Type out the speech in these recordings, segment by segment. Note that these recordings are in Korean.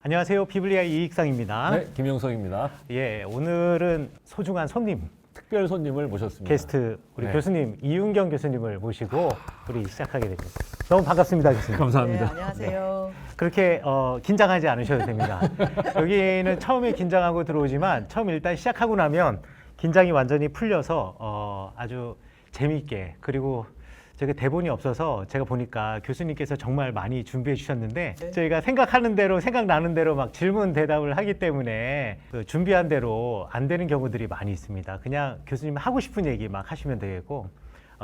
안녕하세요. 비블리아 이익상입니다. 네, 김영석입니다. 예, 오늘은 소중한 손님, 특별 손님을 모셨습니다. 게스트 우리 네. 교수님 이윤경 교수님을 모시고 우리 시작하게 됩니다. 너무 반갑습니다, 교수님. 감사합니다. 네, 안녕하세요. 그렇게 긴장하지 않으셔도 됩니다. 여기는 처음에 긴장하고 들어오지만 처음 일단 시작하고 나면 긴장이 완전히 풀려서 아주 재미있게, 그리고 저게 대본이 없어서 제가 보니까 교수님께서 정말 많이 준비해 주셨는데 네. 저희가 생각하는 대로 생각나는 대로 막 질문 대답을 하기 때문에 그 준비한 대로 안 되는 경우들이 많이 있습니다. 그냥 교수님 하고 싶은 얘기 막 하시면 되겠고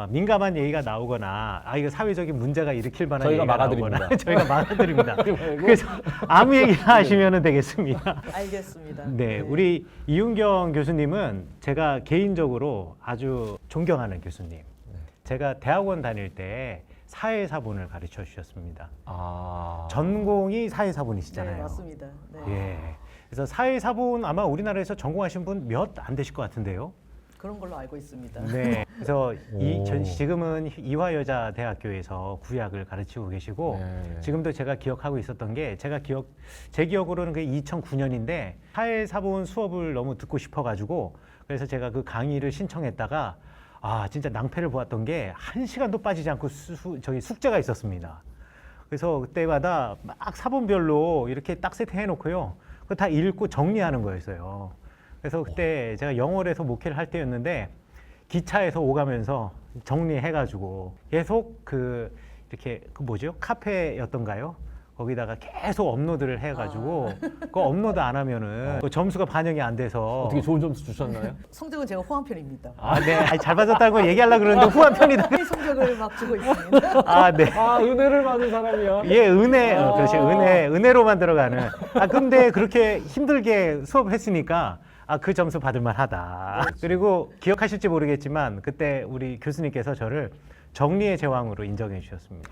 민감한 얘기가 나오거나 이거 사회적인 문제가 일으킬 만한 저희가 얘기가 막아드립니다. 나오거나 저희가 막아드립니다. 그러지 말고. 그래서 아무 얘기나 하시면 되겠습니다. 알겠습니다. 네, 우리 이윤경 교수님은 제가 개인적으로 아주 존경하는 교수님. 제가 대학원 다닐 때 사회사본을 가르쳐 주셨습니다. 전공이 사회사본이시잖아요. 네, 맞습니다. 네. 예. 그래서 사회사본 아마 우리나라에서 전공하신 분 몇 안 되실 것 같은데요. 그런 걸로 알고 있습니다. 네. 그래서 오. 지금은 이화여자대학교에서 구약을 가르치고 계시고 네. 지금도 제가 기억하고 있었던 게 제 기억으로는 그게 2009년인데 사회사본 수업을 너무 듣고 싶어가지고 그래서 제가 그 강의를 신청했다가 진짜 낭패를 보았던 게 1시간도 빠지지 않고 저기 숙제가 있었습니다. 그래서 그때마다 막 사본별로 이렇게 딱 세팅해 놓고요. 그거 다 읽고 정리하는 거였어요. 그래서 그때 제가 영월에서 목회를 할 때였는데 기차에서 오가면서 정리해가지고 계속 이렇게 카페였던가요? 거기다가 계속 업로드를 해가지고 그거 업로드 안 하면은 그 점수가 반영이 안 돼서 어떻게 좋은 점수 주셨나요? 성적은 제가 후한 편입니다. 네. 잘 받았다는 거 얘기하려고 그러는데 후한 편이다. 성적을 막 주고 있습니다. 네. 은혜를 받은 사람이야. 예, 그렇지. 은혜로만 들어가는. 근데 그렇게 힘들게 수업을 했으니까 그 점수 받을 만하다. 그리고 기억하실지 모르겠지만 그때 우리 교수님께서 저를 정리의 제왕으로 인정해 주셨습니다.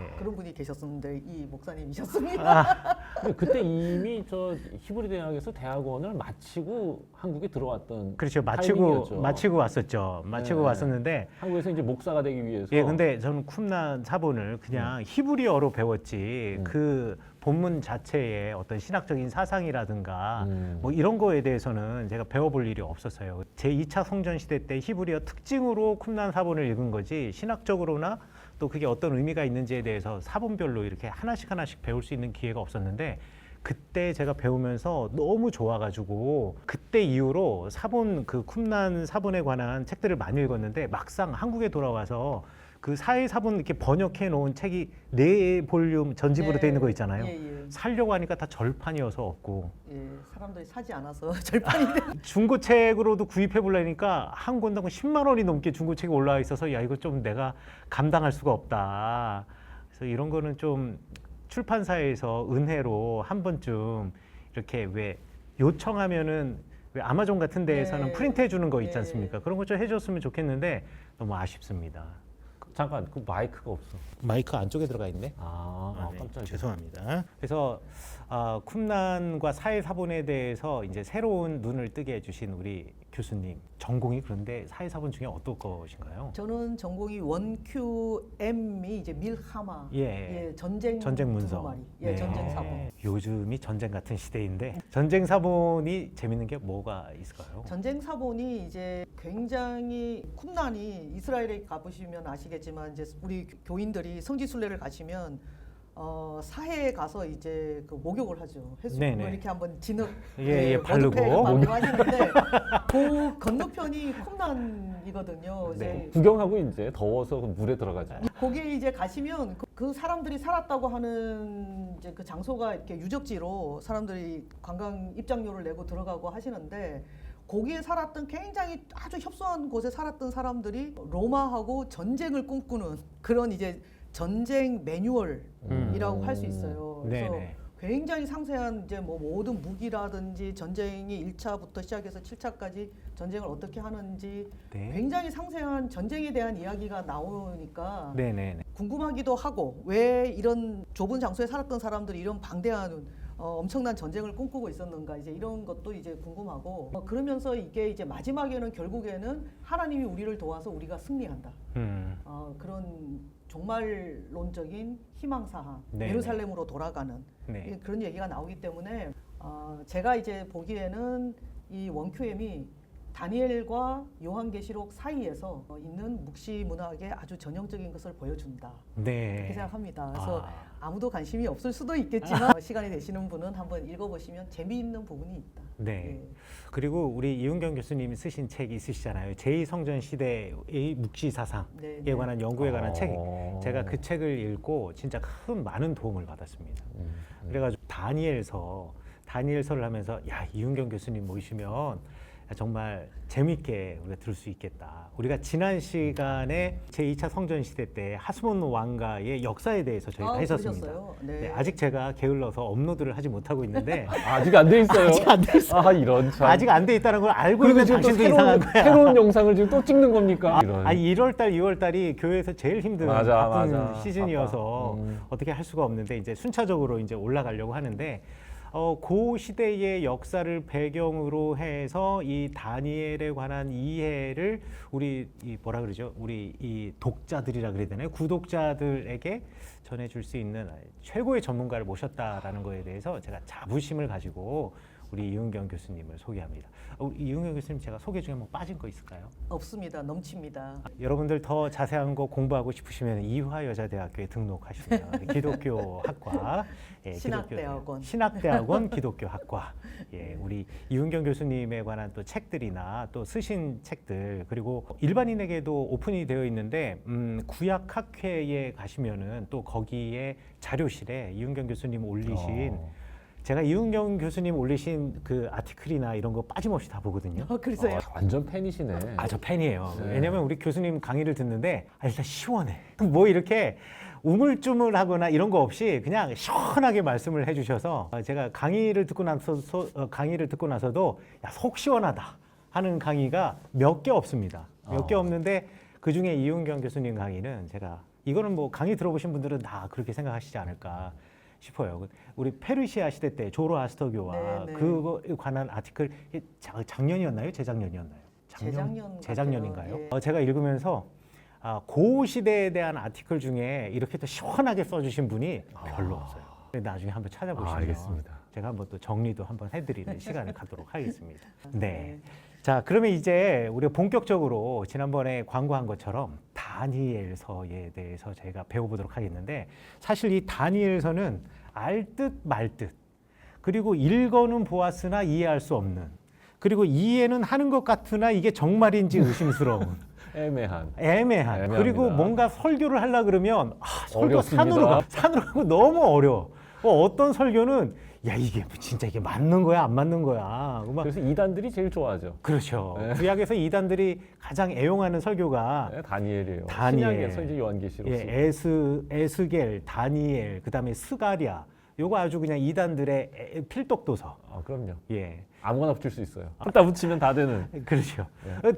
예. 그런 분이 계셨었는데 이 목사님이셨습니다. 근데 그때 이미 저 히브리 대학에서 대학원을 마치고 한국에 들어왔던 그렇죠. 타이밍이었죠. 마치고 왔었죠. 마치고 네. 왔었는데 한국에서 이제 목사가 되기 위해서. 예, 근데 저는 쿰란 사본을 그냥 히브리어로 배웠지 그 본문 자체의 어떤 신학적인 사상이라든가 뭐 이런 거에 대해서는 제가 배워볼 일이 없었어요. 제 2차 성전 시대 때 히브리어 특징으로 쿰란 사본을 읽은 거지 신학적으로나 또 그게 어떤 의미가 있는지에 대해서 사본별로 이렇게 하나씩 배울 수 있는 기회가 없었는데 그때 제가 배우면서 너무 좋아가지고 그때 이후로 쿰란 사본에 관한 책들을 많이 읽었는데 막상 한국에 돌아와서 그 사회사본 이렇게 번역해 놓은 책이 4볼륨 전집으로 네. 돼 있는 거 있잖아요. 예. 사려고 하니까 다 절판이어서 없고 예, 사람들이 사지 않아서 절판이 돼. 중고책으로도 구입해 보려니까 한 권당 10만 원이 넘게 중고책이 올라와 있어서 야 이거 좀 내가 감당할 수가 없다. 그래서 이런 거는 좀 출판사에서 은혜로 한 번쯤 이렇게 왜 요청하면은 왜 아마존 같은 데에서는 네. 프린트해 주는 거 있지 네. 않습니까? 그런 거 좀 해줬으면 좋겠는데 너무 아쉽습니다. 잠깐, 그 마이크가 없어. 마이크 안쪽에 들어가 있네. 네. 깜짝이야. 죄송합니다. 그래서 쿰란과 사회사본에 대해서 이제 새로운 눈을 뜨게 해주신 우리 교수님 전공이 그런데 사회사본 중에 어떤 것인가요? 저는 전공이 원QM이 이제 밀하마, 예. 전쟁 문서. 두루마리, 네. 전쟁 사본. 요즘이 전쟁 같은 시대인데 전쟁 사본이 재밌는 게 뭐가 있을까요? 전쟁 사본이 이제 굉장히 쿰란이 이스라엘에 가보시면 아시겠지만 이제 우리 교인들이 성지순례를 가시면 사해에 가서 이제 그 목욕을 하죠. 해수욕을 네네. 이렇게 한번 진흙 바르고 바르고 하시는데 그 건너편이 쿰란이거든요. 네. 이제 구경하고 이제 더워서 그 물에 들어가죠. 거기에 이제 가시면 그 사람들이 살았다고 하는 이제 그 장소가 이렇게 유적지로 사람들이 관광 입장료를 내고 들어가고 하시는데 거기에 살았던 굉장히 아주 협소한 곳에 살았던 사람들이 로마하고 전쟁을 꿈꾸는 그런 이제 전쟁 매뉴얼이라고 할 수 있어요. 그래서 네네. 굉장히 상세한 이제 뭐 모든 무기라든지 전쟁이 1차부터 시작해서 7차까지 전쟁을 어떻게 하는지 네. 굉장히 상세한 전쟁에 대한 이야기가 나오니까 네네. 궁금하기도 하고 왜 이런 좁은 장소에 살았던 사람들이 이런 방대한 엄청난 전쟁을 꿈꾸고 있었는가 이제 이런 것도 이제 궁금하고 그러면서 이게 이제 마지막에는 결국에는 하나님이 우리를 도와서 우리가 승리한다. 그런 종말론적인 희망사항, 네, 예루살렘으로 돌아가는 네. 그런 얘기가 나오기 때문에 제가 이제 보기에는 이 원QM이 다니엘과 요한계시록 사이에서 있는 묵시 문학의 아주 전형적인 것을 보여준다. 네. 그렇게 생각합니다. 그래서 아. 아무도 관심이 없을 수도 있겠지만 시간이 되시는 분은 한번 읽어보시면 재미있는 부분이 있다. 네. 예. 그리고 우리 이은경 교수님이 쓰신 책이 있으시잖아요. 제2성전 시대의 묵시 사상에 네, 네. 관한 연구에 관한 책. 어. 제가 그 책을 읽고 진짜 많은 도움을 받았습니다. 그래가지고 다니엘서를 하면서 야, 이은경 교수님 모시면 정말 재밌게 우리가 들을 수 있겠다. 우리가 지난 시간에 제2차 성전 시대 때 하스몬 왕가의 역사에 대해서 저희가 했었습니다. 그러셨어요? 네, 네. 아직 제가 게을러서 업로드를 하지 못하고 있는데 아직 안 돼 있어요. 아직 안 돼 있어요. 아 이런 참. 아직 안 돼 있다는 걸 알고 그리고 있는 지금 또 당신도 이상한 거야. 새로운 영상을 지금 또 찍는 겁니까? 이런. 아니 1월달, 2월달이 교회에서 제일 힘든 맞아, 바쁜 맞아. 시즌이어서 바빠. 어떻게 할 수가 없는데 이제 순차적으로 이제 올라가려고 하는데 그 시대의 역사를 배경으로 해서 이 다니엘에 관한 이해를 우리 뭐라 그러죠? 우리 이 독자들이라 그래야 되나요? 구독자들에게 전해줄 수 있는 최고의 전문가를 모셨다라는 거에 대해서 제가 자부심을 가지고 우리 이은경 교수님을 소개합니다. 우리 이은경 교수님 제가 소개 중에 뭐 빠진 거 있을까요? 없습니다. 넘칩니다. 여러분들 더 자세한 거 공부하고 싶으시면 이화여자대학교에 등록하시면 기독교 학과, 신학대학원. 신학대학원 기독교 학과, 우리 이은경 교수님에 관한 또 책들이나 또 쓰신 책들 그리고 일반인에게도 오픈이 되어 있는데 구약학회에 가시면은 또 거기에 자료실에 이은경 교수님 올리신 제가 이은경 교수님 올리신 그 아티클이나 이런 거 빠짐없이 다 보거든요. 그러세요? 완전 팬이시네. 저 팬이에요. 네. 왜냐면 우리 교수님 강의를 듣는데 일단 시원해. 뭐 이렇게 우물쭈물하거나 이런 거 없이 그냥 시원하게 말씀을 해주셔서 제가 강의를 듣고 나서도 야, 속 시원하다 하는 강의가 몇 개 없습니다. 몇 개 없는데 그 중에 이은경 교수님 강의는 제가 이거는 뭐 강의 들어보신 분들은 다 그렇게 생각하시지 않을까 싶어요. 우리 페르시아 시대 때 조로아스터교와 네, 네. 그거에 관한 아티클 작년이었나요? 재작년이었나요? 재작년인가요? 예. 제가 읽으면서 고 시대에 대한 아티클 중에 이렇게 또 시원하게 써주신 분이 별로 없어요. 나중에 한번 찾아보시면 알겠습니다. 제가 한번 또 정리도 한번 해드리는 시간을 갖도록 하겠습니다. 네. 자, 그러면 이제 우리가 본격적으로 지난번에 광고한 것처럼 다니엘서에 대해서 저희가 배워보도록 하겠는데 사실 이 다니엘서는 알 듯 말 듯 그리고 읽어는 보았으나 이해할 수 없는 그리고 이해는 하는 것 같으나 이게 정말인지 의심스러운 애매한 애매합니다. 그리고 뭔가 설교를 하려 그러면 설교 어렵습니다. 산으로 가고 너무 어려워. 어떤 설교는 야 이게 진짜 이게 맞는 거야 안 맞는 거야 막 그래서 이단들이 제일 좋아하죠. 그렇죠. 네. 구약에서 이단들이 가장 애용하는 설교가 네, 다니엘이에요. 다니엘. 신약에서 이제 요한계시록. 에스겔, 다니엘, 그다음에 스가랴. 요거 아주 그냥 이단들의 필독도서. 그럼요. 예. 아무거나 붙일 수 있어요. 다 붙이면 다 되는. 그렇죠.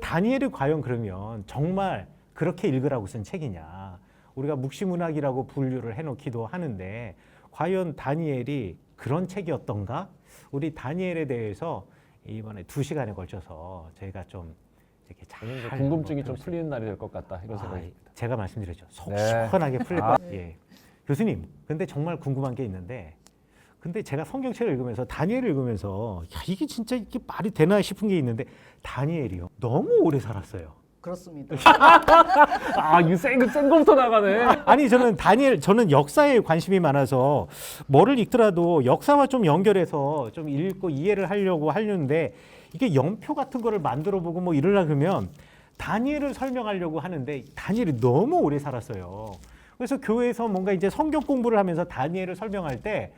다니엘이 과연 그러면 정말 그렇게 읽으라고 쓴 책이냐? 우리가 묵시문학이라고 분류를 해놓기도 하는데 과연 다니엘이 그런 책이었던가? 우리 다니엘에 대해서 이번에 2시간에 걸쳐서 저희가 좀 이렇게 잘 궁금증이 좀 한번 풀리는 날이 될 것 같다 이런 생각입니다. 제가 말씀드렸죠. 속 네. 시원하게 풀릴 것 같아요. 예. 교수님, 근데 정말 궁금한 게 있는데 근데 제가 성경책을 읽으면서 다니엘을 읽으면서 야, 이게 진짜 이게 말이 되나 싶은 게 있는데 다니엘이요. 너무 오래 살았어요. 그렇습니다. 이거 센 거부터 나가네. 아니 저는 역사에 관심이 많아서 뭐를 읽더라도 역사와 좀 연결해서 좀 읽고 이해를 하려고 하려는데 이게 연표 같은 거를 만들어 보고 뭐 이러려 그러면 다니엘을 설명하려고 하는데 다니엘이 너무 오래 살았어요. 그래서 교회에서 뭔가 이제 성경 공부를 하면서 다니엘을 설명할 때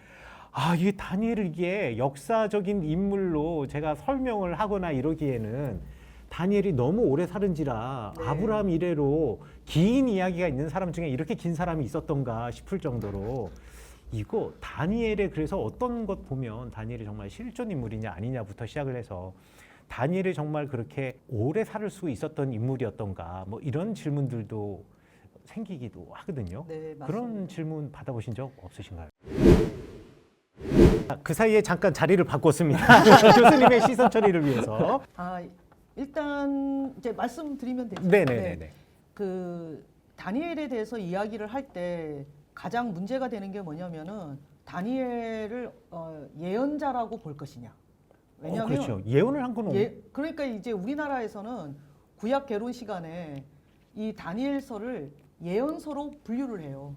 이게 다니엘을 이게 역사적인 인물로 제가 설명을 하거나 이러기에는 다니엘이 너무 오래 살은지라 네. 아브라함 이래로 긴 이야기가 있는 사람 중에 이렇게 긴 사람이 있었던가 싶을 정도로 이거 다니엘의 그래서 어떤 것 보면 다니엘이 정말 실존 인물이냐 아니냐부터 시작을 해서 다니엘이 정말 그렇게 오래 살 수 있었던 인물이었던가 뭐 이런 질문들도 생기기도 하거든요. 네, 맞습니다. 그런 질문 받아보신 적 없으신가요? 그 사이에 잠깐 자리를 바꿨습니다. 교수님의 시선 처리를 위해서. 일단 이제 말씀드리면 되죠. 네네네. 그 다니엘에 대해서 이야기를 할 때 가장 문제가 되는 게 뭐냐면은 다니엘을 예언자라고 볼 것이냐. 왜냐하면 그렇죠. 예언을 한 건 그러니까 이제 우리나라에서는 구약 개론 시간에 이 다니엘서를 예언서로 분류를 해요.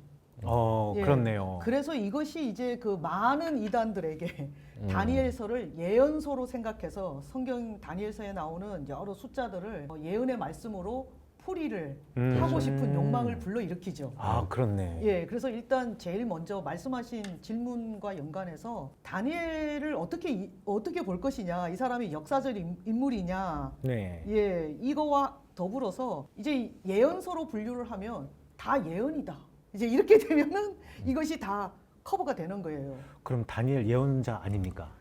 예. 그렇네요. 그래서 이것이 이제 그 많은 이단들에게 다니엘서를 예언서로 생각해서 성경 다니엘서에 나오는 여러 숫자들을 예언의 말씀으로 풀이를 하고 싶은 욕망을 불러일으키죠. 아, 그렇네. 예, 그래서 일단 제일 먼저 말씀하신 질문과 연관해서 다니엘을 어떻게 볼 것이냐, 이 사람이 역사적 인물이냐, 네. 예, 이거와 더불어서 이제 예언서로 분류를 하면 다 예언이다. 이제 이렇게 되면은 이것이 다 커버가 되는 거예요. 그럼 다니엘 예언자 아닙니까?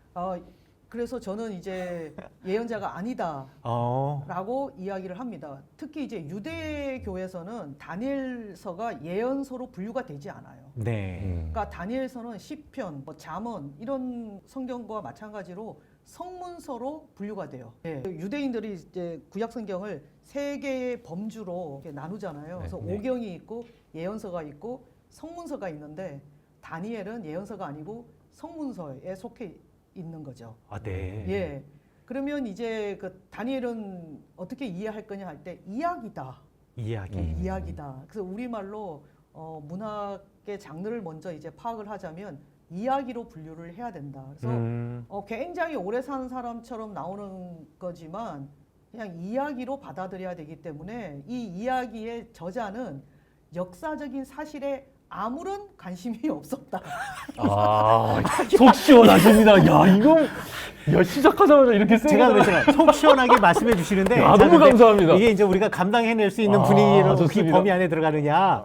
그래서 저는 이제 예언자가 아니다라고 이야기를 합니다. 특히 이제 유대교에서는 다니엘서가 예언서로 분류가 되지 않아요. 네. 그러니까 다니엘서는 시편, 잠언 이런 성경과 마찬가지로 성문서로 분류가 돼요. 예. 유대인들이 이제 구약 성경을 세 개의 범주로 이렇게 나누잖아요. 그래서 네. 오경이 있고 예언서가 있고 성문서가 있는데 다니엘은 예언서가 아니고 성문서에 속해 있는 거죠. 아, 네. 예. 그러면 이제 그 다니엘은 어떻게 이해할 거냐 할 때 이야기다. 이야기. 이야기다. 그래서 우리말로 문학의 장르를 먼저 이제 파악을 하자면 이야기로 분류를 해야 된다. 그래서 굉장히 오래 사는 사람처럼 나오는 거지만 그냥 이야기로 받아들여야 되기 때문에 이 이야기의 저자는 역사적인 사실에 아무런 관심이 없었다. 속 시원하십니다. 야, 이거 시작하자마자 이렇게 제가 그랬잖아요. 속 시원하게 말씀해 주시는데 야, 너무 감사합니다. 이게 이제 우리가 감당해낼 수 있는 분위기로 그 좋습니다. 범위 안에 들어가느냐.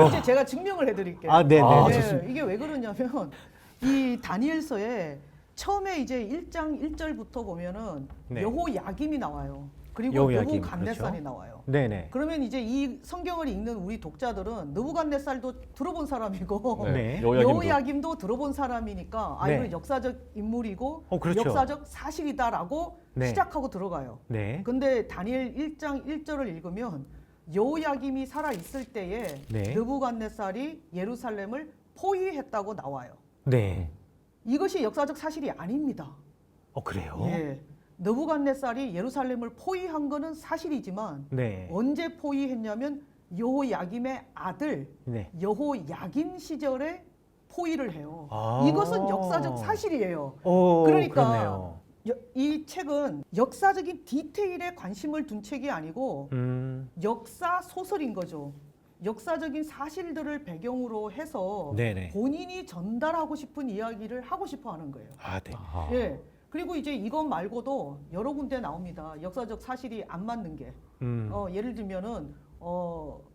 예, 이제 제가 증명을 해드릴게요. 네네. 예, 이게 왜 그러냐면 이 다니엘서에 처음에 이제 1장 1절부터 보면은 네. 여호야김이 나와요. 그리고 여호야김, 느부갓네살이 그렇죠. 나와요. 네네. 그러면 이제 이 성경을 읽는 우리 독자들은 느부갓네살도 들어본 사람이고 네. 여호야김도 들어본 사람이니까 네. 이건 역사적 인물이고 그렇죠. 역사적 사실이다라고 네. 시작하고 들어가요. 네. 근데 다니엘 1장 1절을 읽으면 여호야김이 살아 있을 때에 네. 느부갓네살이 예루살렘을 포위했다고 나와요. 네. 이것이 역사적 사실이 아닙니다. 그래요? 예. 느부갓네살이 예루살렘을 포위한 거는 사실이지만 네. 언제 포위했냐면 여호야김의 아들 네. 여호야긴 시절에 포위를 해요. 아. 이것은 역사적 사실이에요. 그러니까 그러니까 이 책은 역사적인 디테일에 관심을 둔 책이 아니고 역사 소설인 거죠. 역사적인 사실들을 배경으로 해서 네네. 본인이 전달하고 싶은 이야기를 하고 싶어 하는 거예요. 네. 예. 그리고 이제 이것 말고도 여러 군데 나옵니다. 역사적 사실이 안 맞는 게. 예를 들면은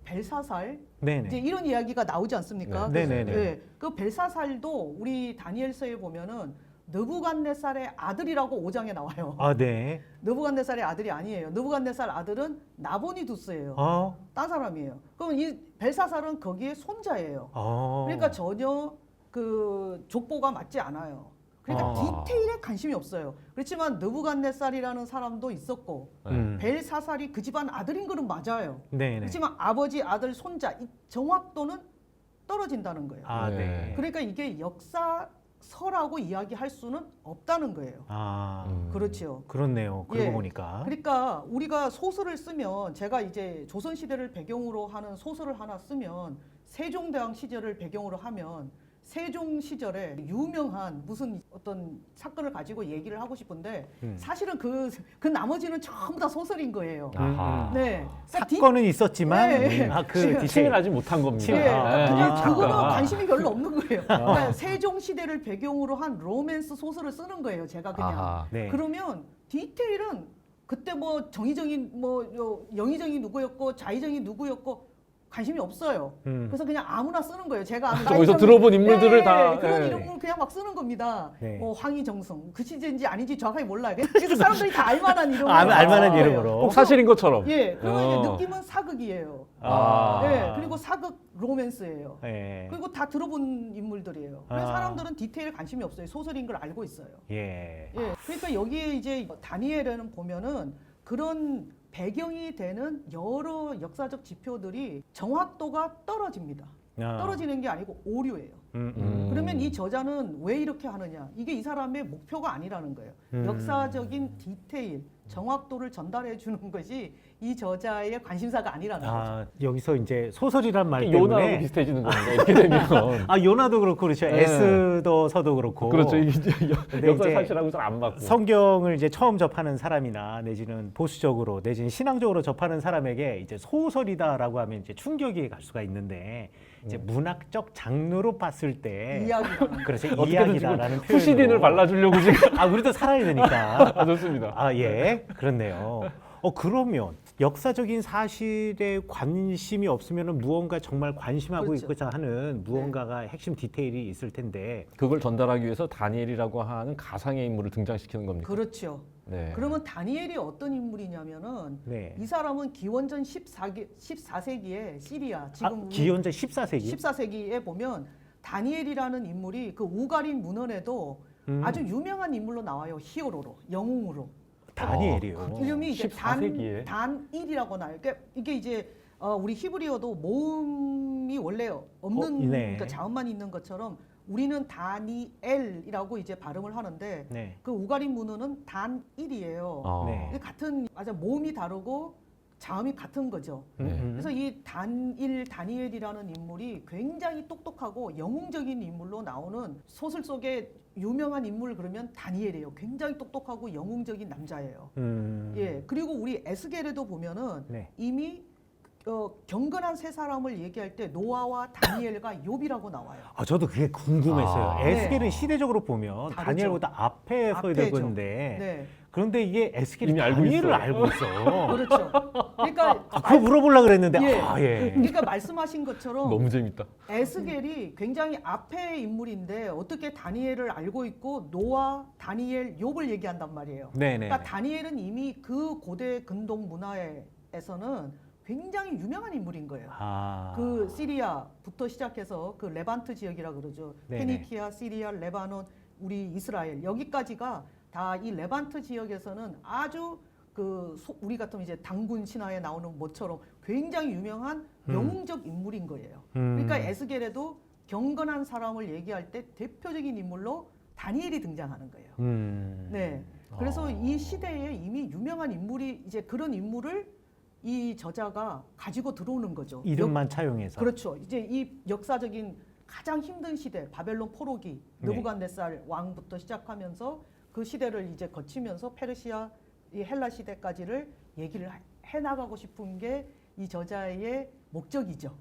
벨사살 네네. 이제 이런 이야기가 나오지 않습니까? 네네네. 예. 그 벨사살도 우리 다니엘서에 보면은 느부갓네살의 아들이라고 5장에 나와요. 네. 느부갓네살의 아들이 아니에요. 느부갓네살 아들은 나보니두스예요. 딴 사람이에요. 그럼 이 벨사살은 거기에 손자예요. 그러니까 전혀 그 족보가 맞지 않아요. 그러니까 디테일에 관심이 없어요. 그렇지만 느부갓네살이라는 사람도 있었고 벨사살이 그 집안 아들인 거는 맞아요. 네네. 그렇지만 아버지, 아들, 손자 이 정확도는 떨어진다는 거예요. 네. 그러니까 이게 역사서라고 이야기할 수는 없다는 거예요. 그렇죠. 그렇네요. 그러고 예. 보니까. 그러니까 우리가 소설을 쓰면 제가 이제 조선 시대를 배경으로 하는 소설을 하나 쓰면 세종대왕 시절을 배경으로 하면 세종 시절에 유명한 무슨 어떤 사건을 가지고 얘기를 하고 싶은데 사실은 그 나머지는 전부 다 소설인 거예요. 네. 사건은 있었지만 네. 그 디테일. 치밀하지 못한 겁니다. 예, 그냥 이 그거는 작가가. 관심이 별로 없는 거예요. 그러니까 세종 시대를 배경으로 한 로맨스 소설을 쓰는 거예요. 제가 그냥. 네. 그러면 디테일은 그때 뭐 정의정이 영의정이 누구였고 좌의정이 누구였고 관심이 없어요. 그래서 그냥 아무나 쓰는 거예요. 제가 아는 어디서 들어본 인물들을 다. 그런 예. 이름을 그냥 막 쓰는 겁니다. 네. 황희정성 그 시대인지 아닌지 정확하게 몰라요. 그 사람들이 다 알만한 이름으로. 알만한 거예요. 이름으로. 꼭 사실인 것처럼. 예, 그리고 이제 느낌은 사극이에요. 예, 그리고 사극 로맨스예요. 예. 그리고 다 들어본 인물들이에요. 그래서 사람들은 디테일 관심이 없어요. 소설인 걸 알고 있어요. 예. 예, 그러니까 여기에 이제 다니엘에는 보면은 그런 배경이 되는 여러 역사적 지표들이 정확도가 떨어집니다. 아. 떨어지는 게 아니고 오류예요. 그러면 이 저자는 왜 이렇게 하느냐? 이게 이 사람의 목표가 아니라는 거예요. 역사적인 디테일, 정확도를 전달해 주는 것이 이 저자의 관심사가 아니라는 거죠. 아, 여기서 이제 소설이란 말 요나하고 때문에 비슷해지는 겁니다. 이렇게 되면. 아, 요나도 그렇고 그렇죠. 네. 에스더서도 그렇고. 그렇죠. 이게 이제 근데 역사 이제 사실하고 잘 안 맞고. 성경을 이제 처음 접하는 사람이나 내지는 보수적으로 내지는 신앙적으로 접하는 사람에게 이제 소설이다라고 하면 이제 충격이 갈 수가 있는데 이제 문학적 장르로 봤을 때 이야기라는 그래서 어떻게든 이야기다라는 지금 후시딘을 표현으로 발라주려고 지금. 아, 우리도 살아야 되니까. 아, 좋습니다. 아, 예. 그렇네요. 그러면 역사적인 사실에 관심이 없으면 무언가 정말 관심하고 그렇죠. 있고자 하는 무언가가 핵심 디테일이 있을 텐데. 그걸 전달하기 위해서 다니엘이라고 하는 가상의 인물을 등장시키는 겁니까? 그렇죠. 네. 그러면 다니엘이 어떤 인물이냐면은 네. 이 사람은 기원전 14세기에 시리아 지금 아, 기원전 14세기. 14세기에 보면 다니엘이라는 인물이 그 우가린 문헌에도 아주 유명한 인물로 나와요. 히어로로, 영웅으로. 다니엘이요. 이름이 이제 14세기에? 단일이라고 나요. 그러니까 이게 이제 우리 히브리어도 모음이 원래 없는 네. 그러니까 자음만 있는 것처럼 우리는 다니엘이라고 이제 발음을 하는데 네. 그 우가린 문헌은 단일이에요. 네. 이게 같은 맞아 모음이 다르고 자음이 같은 거죠. 네. 그래서 이 다니엘이라는 인물이 굉장히 똑똑하고 영웅적인 인물로 나오는 소설 속에 유명한 인물 그러면 다니엘이에요. 굉장히 똑똑하고 영웅적인 남자예요. 예. 그리고 우리 에스겔에도 보면은 네. 이미 경건한 세 사람을 얘기할 때 노아와 다니엘과 욥이라고 나와요. 아, 저도 그게 궁금했어요. 아. 에스겔은 시대적으로 보면 다르죠. 다니엘보다 앞에 서 있는 앞에죠. 건데. 네. 그런데 이게 에스겔이 이미 알고 다니엘을 있어요. 알고 있어. 그렇죠. 그러니까 그거 물어보려고 그랬는데 예. 아, 예. 그러니까 말씀하신 것처럼 너무 재밌다. 에스겔이 굉장히 앞에 인물인데 어떻게 다니엘을 알고 있고 노아, 다니엘, 욥을 얘기한단 말이에요. 네네. 그러니까 다니엘은 이미 그 고대 근동 문화에서는 굉장히 유명한 인물인 거예요. 아. 그 시리아부터 시작해서 그 레반트 지역이라 그러죠. 네네. 페니키아, 시리아, 레바논, 우리 이스라엘 여기까지가 다 이 레반트 지역에서는 아주 우리 같으면 이제 당군 신화에 나오는 모처럼 굉장히 유명한 영웅적 인물인 거예요. 그러니까 에스겔에도 경건한 사람을 얘기할 때 대표적인 인물로 다니엘이 등장하는 거예요. 네. 그래서 이 시대에 이미 유명한 인물이 이제 그런 인물을 이 저자가 가지고 들어오는 거죠. 이름만 차용해서. 그렇죠. 이제 이 역사적인 가장 힘든 시대, 바벨론 포로기, 네. 느부갓네살 왕부터 시작하면서 그 시대를 이제 거치면서 페르시아, 이 헬라 시대까지를 얘기를 해 나가고 싶은 게 이 저자의 목적이죠.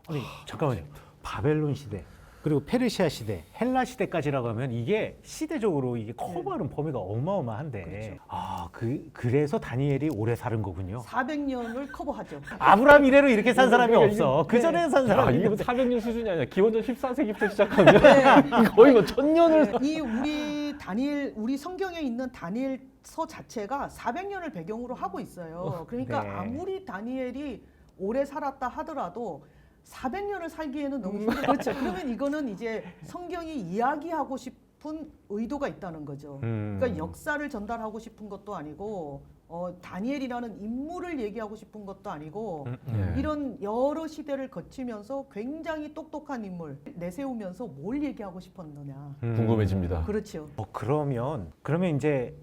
아니, 잠깐만요. 바벨론 시대, 그리고 페르시아 시대, 헬라 시대까지라고 하면 이게 시대적으로 이게 커버하는 범위가 어마어마한데. 그렇죠. 아, 그래서 다니엘이 오래 사는 거군요. 400년을 커버하죠. 아브라함 이래로 이렇게 산 사람이 그러니까 없어. 그 전에 산 아, 사람이 이게 뭐 있는데. 400년 수준이 아니라 기원전 14세기부터 시작하면 네. 거의 뭐 1000년을 이 우리 성경에 있는 다니엘서 자체가 400년을 배경으로 하고 있어요. 그러니까 네. 아무리 다니엘이 오래 살았다 하더라도 400년을 살기에는 너무 힘들어요. 그렇죠. 그러면 이거는 이제 성경이 이야기하고 싶은 의도가 있다는 거죠. 그러니까 역사를 전달하고 싶은 것도 아니고 다니엘이라는 인물을 얘기하고 싶은 것도 아니고 네. 이런 여러 시대를 거치면서 굉장히 똑똑한 인물 내세우면서 뭘 얘기하고 싶었느냐. 궁금해집니다. 그렇죠. 그러면 이제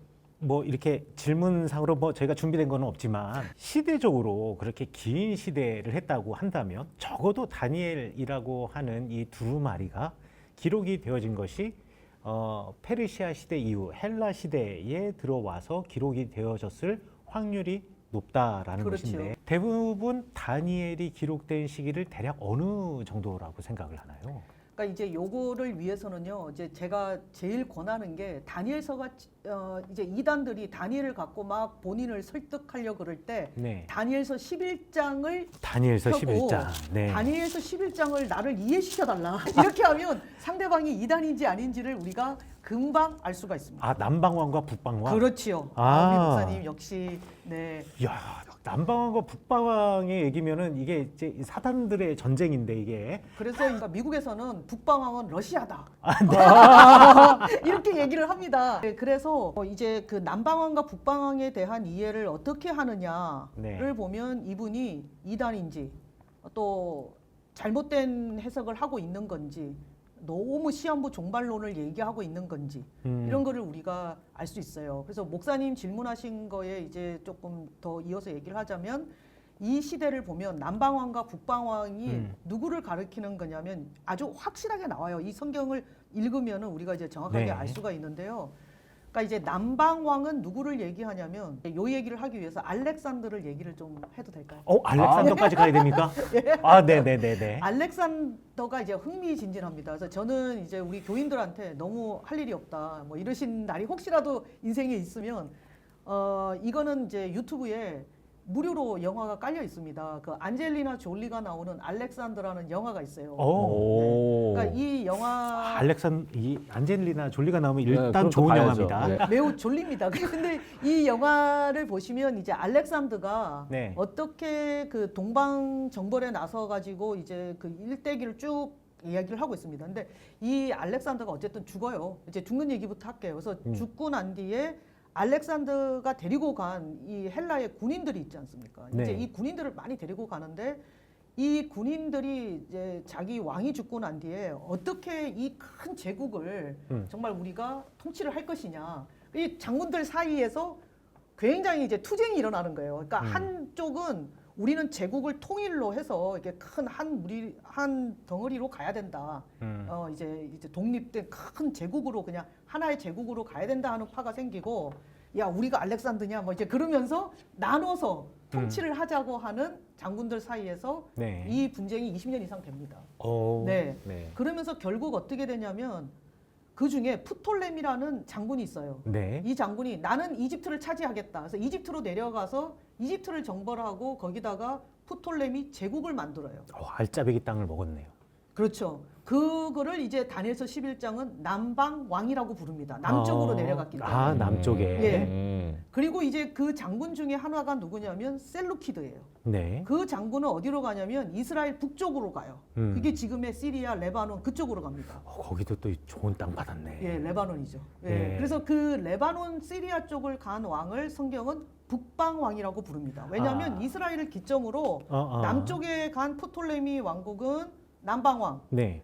뭐 이렇게 질문상으로 뭐 저희가 준비된 거는 없지만 시대적으로 그렇게 긴 시대를 했다고 한다면 적어도 다니엘이라고 하는 이 두루마리가 기록이 되어진 것이 페르시아 시대 이후 헬라 시대에 들어와서 기록이 되어졌을 확률이 높다라는 그렇죠. 것인데 대부분 다니엘이 기록된 시기를 대략 어느 정도라고 생각을 하나요? 그러니까 이제 요거를 위해서는요. 이제 제가 제일 권하는 게 다니엘서가 이제 이단들이 다니엘을 갖고 막 본인을 설득하려 그럴 때 네. 다니엘서 11장을 다니엘서 펴고 11장. 네. 다니엘서 11장을 나를 이해시켜 달라. 이렇게 하면 상대방이 이단인지 아닌지를 우리가 금방 알 수가 있습니다. 아, 남방왕과 북방왕. 그렇지요. 아. 우리 목사님 역시 네. 야, 남방왕과 북방왕의 얘기면은 이게 이제 사단들의 전쟁인데 이게. 그래서 그러니까 미국에서는 북방왕은 러시아다. 아, 이렇게 얘기를 합니다. 네, 그래서 이제 그 남방왕과 북방왕에 대한 이해를 어떻게 하느냐를 네. 보면 이분이 이단인지 또 잘못된 해석을 하고 있는 건지 너무 시한부 종말론을 얘기하고 있는 건지 이런 거를 우리가 알 수 있어요. 그래서 목사님 질문하신 거에 이제 조금 더 이어서 얘기를 하자면 이 시대를 보면 남방왕과 북방왕이 누구를 가리키는 거냐면 아주 확실하게 나와요. 이 성경을 읽으면 우리가 이제 정확하게 네. 알 수가 있는데요. 그러니까 이제 남방왕은 누구를 얘기하냐면 요 얘기를 하기 위해서 알렉산더를 얘기를 좀 해도 될까요? 알렉산더까지 가야 됩니까? 아, 네네네네. 알렉산더가 이제 흥미진진합니다. 그래서 저는 이제 우리 교인들한테 너무 할 일이 없다. 뭐 이러신 날이 혹시라도 인생에 있으면 이거는 이제 유튜브에 무료로 영화가 깔려 있습니다. 그 안젤리나 졸리가 나오는 알렉산더라는 영화가 있어요. 오. 그러니까 이 영화 이 안젤리나 졸리가 나오면 일단 그럼 또 좋은 봐야죠. 영화입니다. 네. 매우 졸립니다. 근데 이 영화를 보시면 이제 알렉산더가 네. 어떻게 그 동방 정벌에 나서 가지고 이제 그 일대기를 쭉 이야기를 하고 있습니다. 근데 이 알렉산더가 어쨌든 죽어요. 이제 죽는 얘기부터 할게요. 그래서 죽고 난 뒤에 알렉산더가 데리고 간 이 헬라의 군인들이 있지 않습니까? 네. 이제 이 군인들을 많이 데리고 가는데 이 군인들이 이제 자기 왕이 죽고 난 뒤에 어떻게 이 큰 제국을 정말 우리가 통치를 할 것이냐. 이 장군들 사이에서 굉장히 이제 투쟁이 일어나는 거예요. 그러니까 한쪽은 우리는 제국을 통일로 해서 이렇게 큰 한 덩어리로 가야 된다. 이제 독립된 큰 제국으로 그냥 하나의 제국으로 가야 된다 하는 파가 생기고, 야 우리가 알렉산더냐 뭐 이제 그러면서 나눠서 통치를 하자고 하는 장군들 사이에서 네. 이 분쟁이 20년 이상 됩니다. 오. 네. 네. 그러면서 결국 어떻게 되냐면 그 중에 프톨레미라는 장군이 있어요. 네. 이 장군이 나는 이집트를 차지하겠다. 그래서 이집트로 내려가서 이집트를 정벌하고 거기다가 프톨레미 제국을 만들어요. 알짜배기 땅을 먹었네요. 그렇죠. 그거를 이제 다니엘서 11장은 남방 왕이라고 부릅니다. 남쪽으로 내려갔기 때문에. 아, 남쪽에. 예. 그리고 이제 그 장군 중에 하나가 누구냐면 셀루키드예요. 네. 그 장군은 어디로 가냐면 이스라엘 북쪽으로 가요. 그게 지금의 시리아, 레바논 그쪽으로 갑니다. 거기도 또 좋은 땅 받았네. 예, 레바논이죠. 예. 네. 그래서 그 레바논 시리아 쪽을 간 왕을 성경은 북방 왕이라고 부릅니다. 왜냐하면 이스라엘을 기점으로 남쪽에 간 프톨레미 왕국은 남방 왕, 네.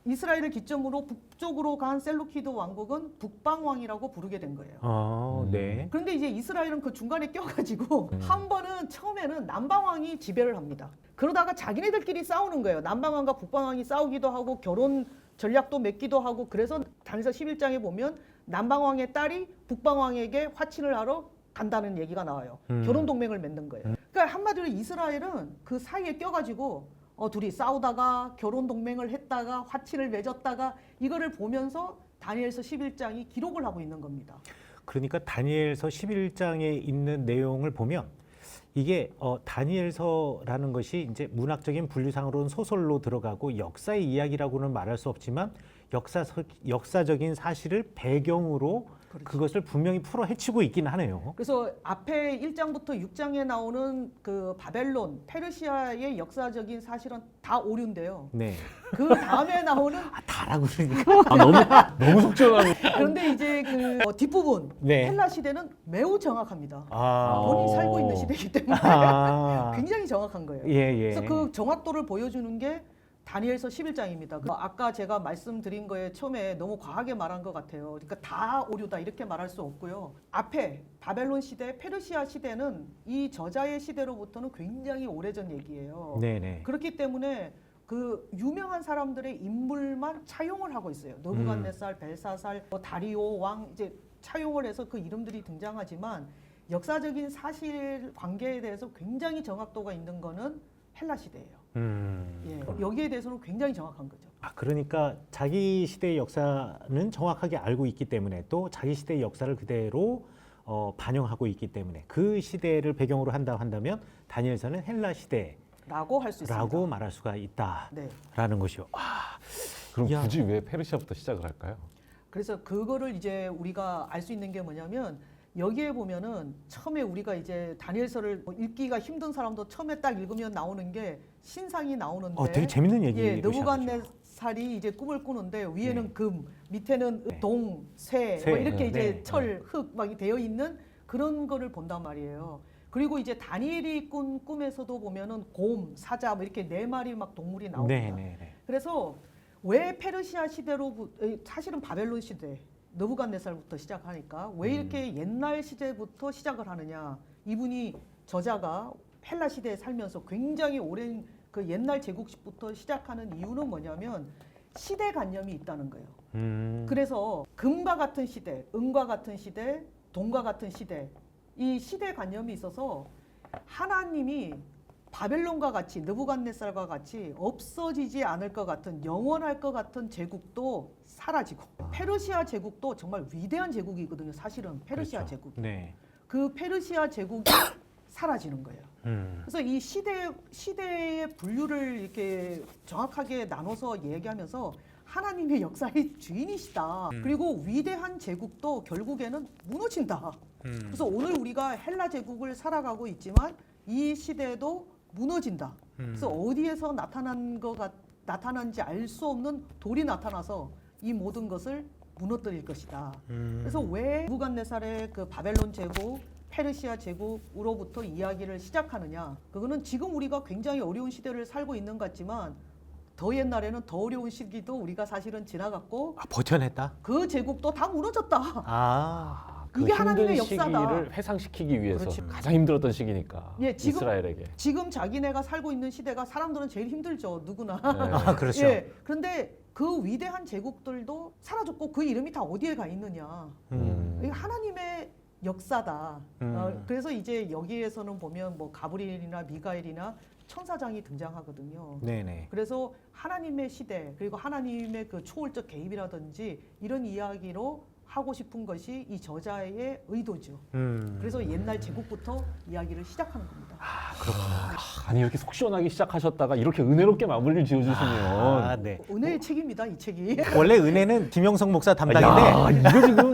이스라엘을 기점으로 북쪽으로 간 셀루키드 왕국은 북방 왕이라고 부르게 된 거예요. 네. 그런데 이제 이스라엘은 그 중간에 껴가지고 한 번은 처음에는 남방 왕이 지배를 합니다. 그러다가 자기네들끼리 싸우는 거예요. 남방 왕과 북방 왕이 싸우기도 하고 결혼 전략도 맺기도 하고, 그래서 다니엘서 11장에 보면 남방 왕의 딸이 북방 왕에게 화친을 하러 간다는 얘기가 나와요. 결혼 동맹을 맺는 거예요. 그러니까 한마디로 이스라엘은 그 사이에 껴가지고 둘이 싸우다가 결혼 동맹을 했다가 화친을 맺었다가 이거를 보면서 다니엘서 11장이 기록을 하고 있는 겁니다. 그러니까 다니엘서 11장에 있는 내용을 보면 이게 다니엘서라는 것이 이제 문학적인 분류상으로는 소설로 들어가고 역사의 이야기라고는 말할 수 없지만 역사적인 사실을 배경으로 그렇죠. 그것을 분명히 풀어 헤치고 있긴 하네요. 그래서 앞에 1장부터 6장에 나오는 그 바벨론, 페르시아의 역사적인 사실은 다 오류인데요. 네. 그 다음에 나오는 다라고 그러니까. 너무 속정하고. 그런데 이제 그 뒷부분 네. 헬라 시대는 매우 정확합니다. 아. 본인이 살고 있는 시대이기 때문에 아. 굉장히 정확한 거예요. 예, 예. 그래서 그 정확도를 보여주는 게 다니엘서 11장입니다. 아까 제가 말씀드린 거에 처음에 너무 과하게 말한 것 같아요. 그러니까 다 오류다 이렇게 말할 수 없고요. 앞에 바벨론 시대, 페르시아 시대는 이 저자의 시대로부터는 굉장히 오래전 얘기예요. 네네. 그렇기 때문에 그 유명한 사람들의 인물만 차용을 하고 있어요. 느부갓네살, 벨사살, 다리오 왕 이제 차용을 해서 그 이름들이 등장하지만 역사적인 사실 관계에 대해서 굉장히 정확도가 있는 거는 헬라 시대예요. 예, 여기에 대해서는 굉장히 정확한 거죠. 그러니까 자기 시대의 역사는 정확하게 알고 있기 때문에 또 자기 시대의 역사를 그대로 반영하고 있기 때문에 그 시대를 배경으로 한다면 다니엘서는 헬라 라고 할 수 있습니다. 시대라고 말할 수가 있다라는 네. 것이요. 그럼 야. 굳이 왜 페르시아부터 시작을 할까요? 그래서 그거를 이제 우리가 알 수 있는 게 뭐냐면 여기에 보면은 처음에 우리가 이제 다니엘서를 뭐 읽기가 힘든 사람도 처음에 딱 읽으면 나오는 게 신상이 나오는데 되게 재밌는 얘기. 예, 느부갓네살이 이제 꿈을 꾸는데 위에는 네. 금, 밑에는 네. 동, 새, 새, 뭐 이렇게 네, 이제 네. 철, 흙 막 되어 있는 그런 거를 본단 말이에요. 그리고 이제 다니엘이 꾼 꿈에서도 보면은 곰, 사자 뭐 이렇게 4마리 막 동물이 나옵니다. 네. 그래서 왜 페르시아 시대로 사실은 바벨론 시대 느부갓네살부터 시작하니까 왜 이렇게 옛날 시대부터 시작을 하느냐? 이분이 저자가 헬라 시대에 살면서 굉장히 오랜 그 옛날 제국시부터 시작하는 이유는 뭐냐면 시대관념이 있다는 거예요. 그래서 금과 같은 시대, 은과 같은 시대, 동과 같은 시대, 이 시대관념이 있어서 하나님이 바벨론과 같이 느부갓네살과 같이 없어지지 않을 것 같은 영원할 것 같은 제국도 사라지고 페르시아 제국도 정말 위대한 제국이거든요. 사실은 페르시아 그렇죠. 제국. 네. 그 페르시아 제국이 사라지는 거예요. 그래서 이 시대의 분류를 이렇게 정확하게 나눠서 얘기하면서 하나님의 역사의 주인이시다. 그리고 위대한 제국도 결국에는 무너진다. 그래서 오늘 우리가 헬라 제국을 살아가고 있지만 이 시대도 무너진다. 그래서 어디에서 나타난지 알 수 없는 돌이 나타나서 이 모든 것을 무너뜨릴 것이다. 그래서 왜 느부갓네살의 그 바벨론 제국, 페르시아 제국으로부터 이야기를 시작하느냐? 그거는 지금 우리가 굉장히 어려운 시대를 살고 있는 것 같지만 더 옛날에는 더 어려운 시기도 우리가 사실은 지나갔고 버텨냈다. 그 제국도 다 무너졌다. 그 이게 하나님의 힘든 역사다. 시기를 회상시키기 위해서 그렇지. 가장 힘들었던 시기니까 예, 지금- 이스라엘에게. 지금 자기네가 살고 있는 시대가 사람들은 제일 힘들죠. 누구나. 네. 그렇죠. 예. 그런데 그 위대한 제국들도 사라졌고 그 이름이 다 어디에 가 있느냐. 이게 하나님의 역사다. 그래서 이제 여기에서는 보면 뭐 가브리엘이나 미가엘이나 천사장이 등장하거든요. 네네. 그래서 하나님의 시대 그리고 하나님의 그 초월적 개입이라든지 이런 이야기로 하고 싶은 것이 이 저자의 의도죠. 그래서 옛날 제국부터 이야기를 시작하는 겁니다. 아니 이렇게 속 시원하게 시작하셨다가 이렇게 은혜롭게 마무리를 지어주시면 네. 은혜의 책입니다, 이 책이. 원래 은혜는 김영성 목사 담당인데 야, 이거 지금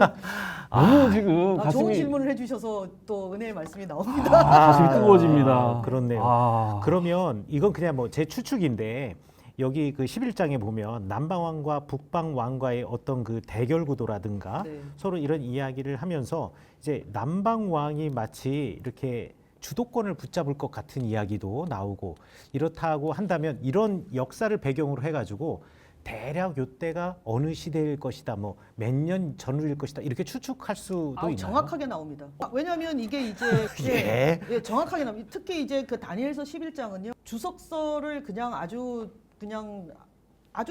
너무 지금 좋은 가슴이 질문을 해주셔서 또 은혜의 말씀이 나옵니다. 가슴이 뜨거워집니다. 그렇네요. 아. 그러면 이건 그냥 뭐 제 추측인데 여기 그 11장에 보면 남방왕과 북방왕과의 어떤 그 대결 구도라든가 네. 서로 이런 이야기를 하면서 이제 남방왕이 마치 이렇게 주도권을 붙잡을 것 같은 이야기도 나오고 이렇다고 한다면 이런 역사를 배경으로 해가지고 대략 요때가 어느 시대일 것이다, 뭐 몇 년 전후일 것이다 이렇게 추측할 수도 있나요? 정확하게 나옵니다. 왜냐하면 이게 이제 예, 정확하게 나옵니다. 특히 이제 그 다니엘서 11장은요 주석서를 그냥 아주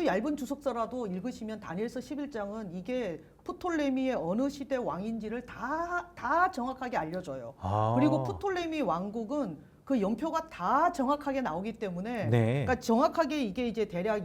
얇은 주석서라도 읽으시면 다니엘서 11장은 이게 프톨레미의 어느 시대 왕인지를 다 정확하게 알려줘요. 그리고 프톨레미 왕국은 그 연표가 다 정확하게 나오기 때문에 네. 그러니까 정확하게 이게 이제 대략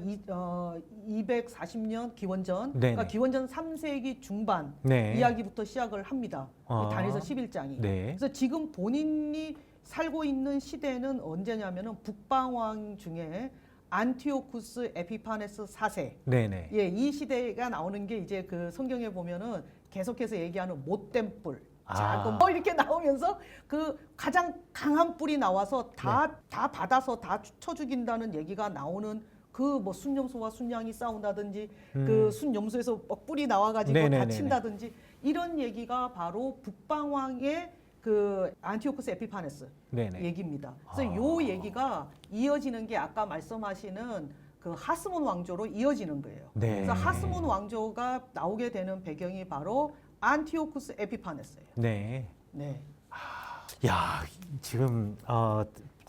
240년 기원전 그러니까 네네. 기원전 3세기 중반 네. 이야기부터 시작을 합니다. 아. 이 다니엘서 11장이. 네. 그래서 지금 본인이 살고 있는 시대는 언제냐면은 북방왕 중에 안티오쿠스 에피파네스 4세. 네네. 예, 이 시대가 나오는 게 이제 그 성경에 보면은 계속해서 얘기하는 못된 뿔. 자, 뭐 이렇게 나오면서 그 가장 강한 뿔이 나와서 다 받아서 다 쳐 죽인다는 얘기가 나오는 그 뭐 순염소와 순양이 싸운다든지 그 순염소에서 뿔이 나와가지고 네네네네. 다친다든지 이런 얘기가 바로 북방왕의 그 안티오쿠스 에피파네스 네네. 얘기입니다. 그래서 요 얘기가 이어지는 게 아까 말씀하시는 그 하스몬 왕조로 이어지는 거예요. 네. 그래서 하스몬 왕조가 나오게 되는 배경이 바로 안티오쿠스 에피파네스예요. 네. 네. 야, 지금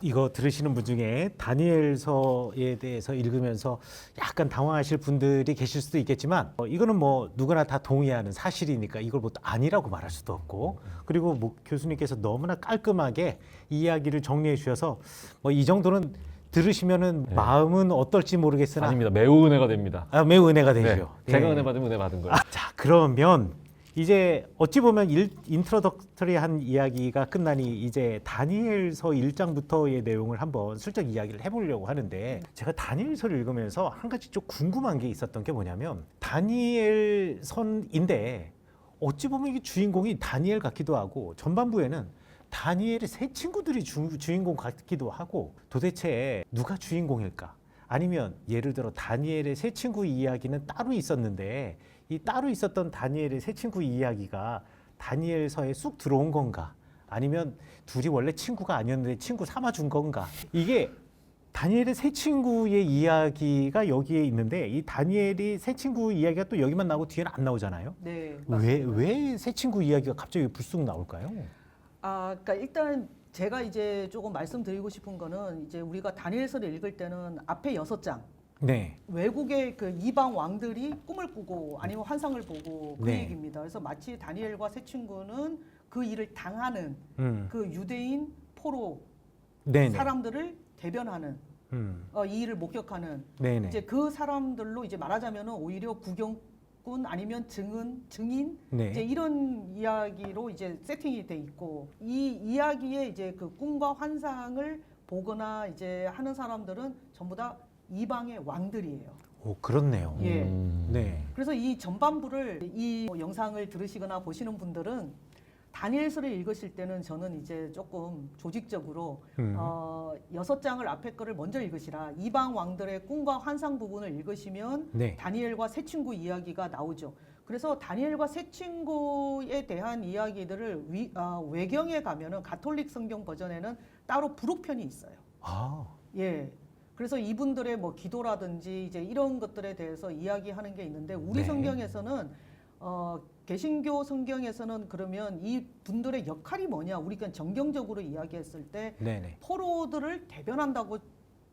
이거 들으시는 분 중에 다니엘서에 대해서 읽으면서 약간 당황하실 분들이 계실 수도 있겠지만 이거는 뭐 누구나 다 동의하는 사실이니까 이걸 뭐 아니라고 말할 수도 없고 그리고 뭐 교수님께서 너무나 깔끔하게 이야기를 정리해 주셔서 뭐 이 정도는 들으시면은 네. 마음은 어떨지 모르겠으나 아닙니다. 매우 은혜가 됩니다. 매우 은혜가 네. 되죠. 제가 예. 은혜 받으면 은혜 받은 거예요. 자, 그러면 이제 어찌 보면 인트로덕터리한 이야기가 끝나니 이제 다니엘서 1장부터의 내용을 한번 슬쩍 이야기를 해보려고 하는데 제가 다니엘서를 읽으면서 한 가지 좀 궁금한 게 있었던 게 뭐냐면 다니엘 선인데 어찌 보면 이게 주인공이 다니엘 같기도 하고 전반부에는 다니엘의 세 친구들이 주인공 같기도 하고 도대체 누가 주인공일까? 아니면 예를 들어 다니엘의 세 친구 이야기는 따로 있었는데 이 따로 있었던 다니엘의 세 친구 이야기가 다니엘서에 쑥 들어온 건가? 아니면 둘이 원래 친구가 아니었는데 친구 삼아준 건가? 이게 다니엘의 세 친구의 이야기가 여기에 있는데 이 다니엘이 세 친구 이야기가 또 여기만 나오고 뒤에는 안 나오잖아요. 네. 왜 세 친구 이야기가 갑자기 불쑥 나올까요? 그러니까 일단 제가 이제 조금 말씀드리고 싶은 거는 이제 우리가 다니엘서를 읽을 때는 앞에 6장 네. 외국의 그 이방 왕들이 꿈을 꾸고 아니면 환상을 보고 그 네. 얘기입니다. 그래서 마치 다니엘과 세 친구는 그 일을 당하는 음. 그 유대인 포로 네네. 사람들을 대변하는 음. 이 일을 목격하는 네네. 이제 그 사람들로 이제 말하자면은 오히려 구경꾼 아니면 증인 네. 이제 이런 이야기로 이제 세팅이 돼 있고 이 이야기에 이제 그 꿈과 환상을 보거나 이제 하는 사람들은 전부 다 이방의 왕들이에요. 오, 그렇네요. 예. 네. 그래서 이 전반부를 이 영상을 들으시거나 보시는 분들은 다니엘서를 읽으실 때는 저는 이제 조금 조직적으로 6장을 앞에 거를 먼저 읽으시라. 이방 왕들의 꿈과 환상 부분을 읽으시면 네. 다니엘과 세 친구 이야기가 나오죠. 그래서 다니엘과 세 친구에 대한 이야기들을 외경에 가면은 가톨릭 성경 버전에는 따로 부록편이 있어요. 아. 예. 그래서 이분들의 뭐 기도라든지 이제 이런 것들에 대해서 이야기하는 게 있는데 우리 네. 성경에서는 개신교 성경에서는 그러면 이 분들의 역할이 뭐냐 우리가 정경적으로 이야기했을 때 네네. 포로들을 대변한다고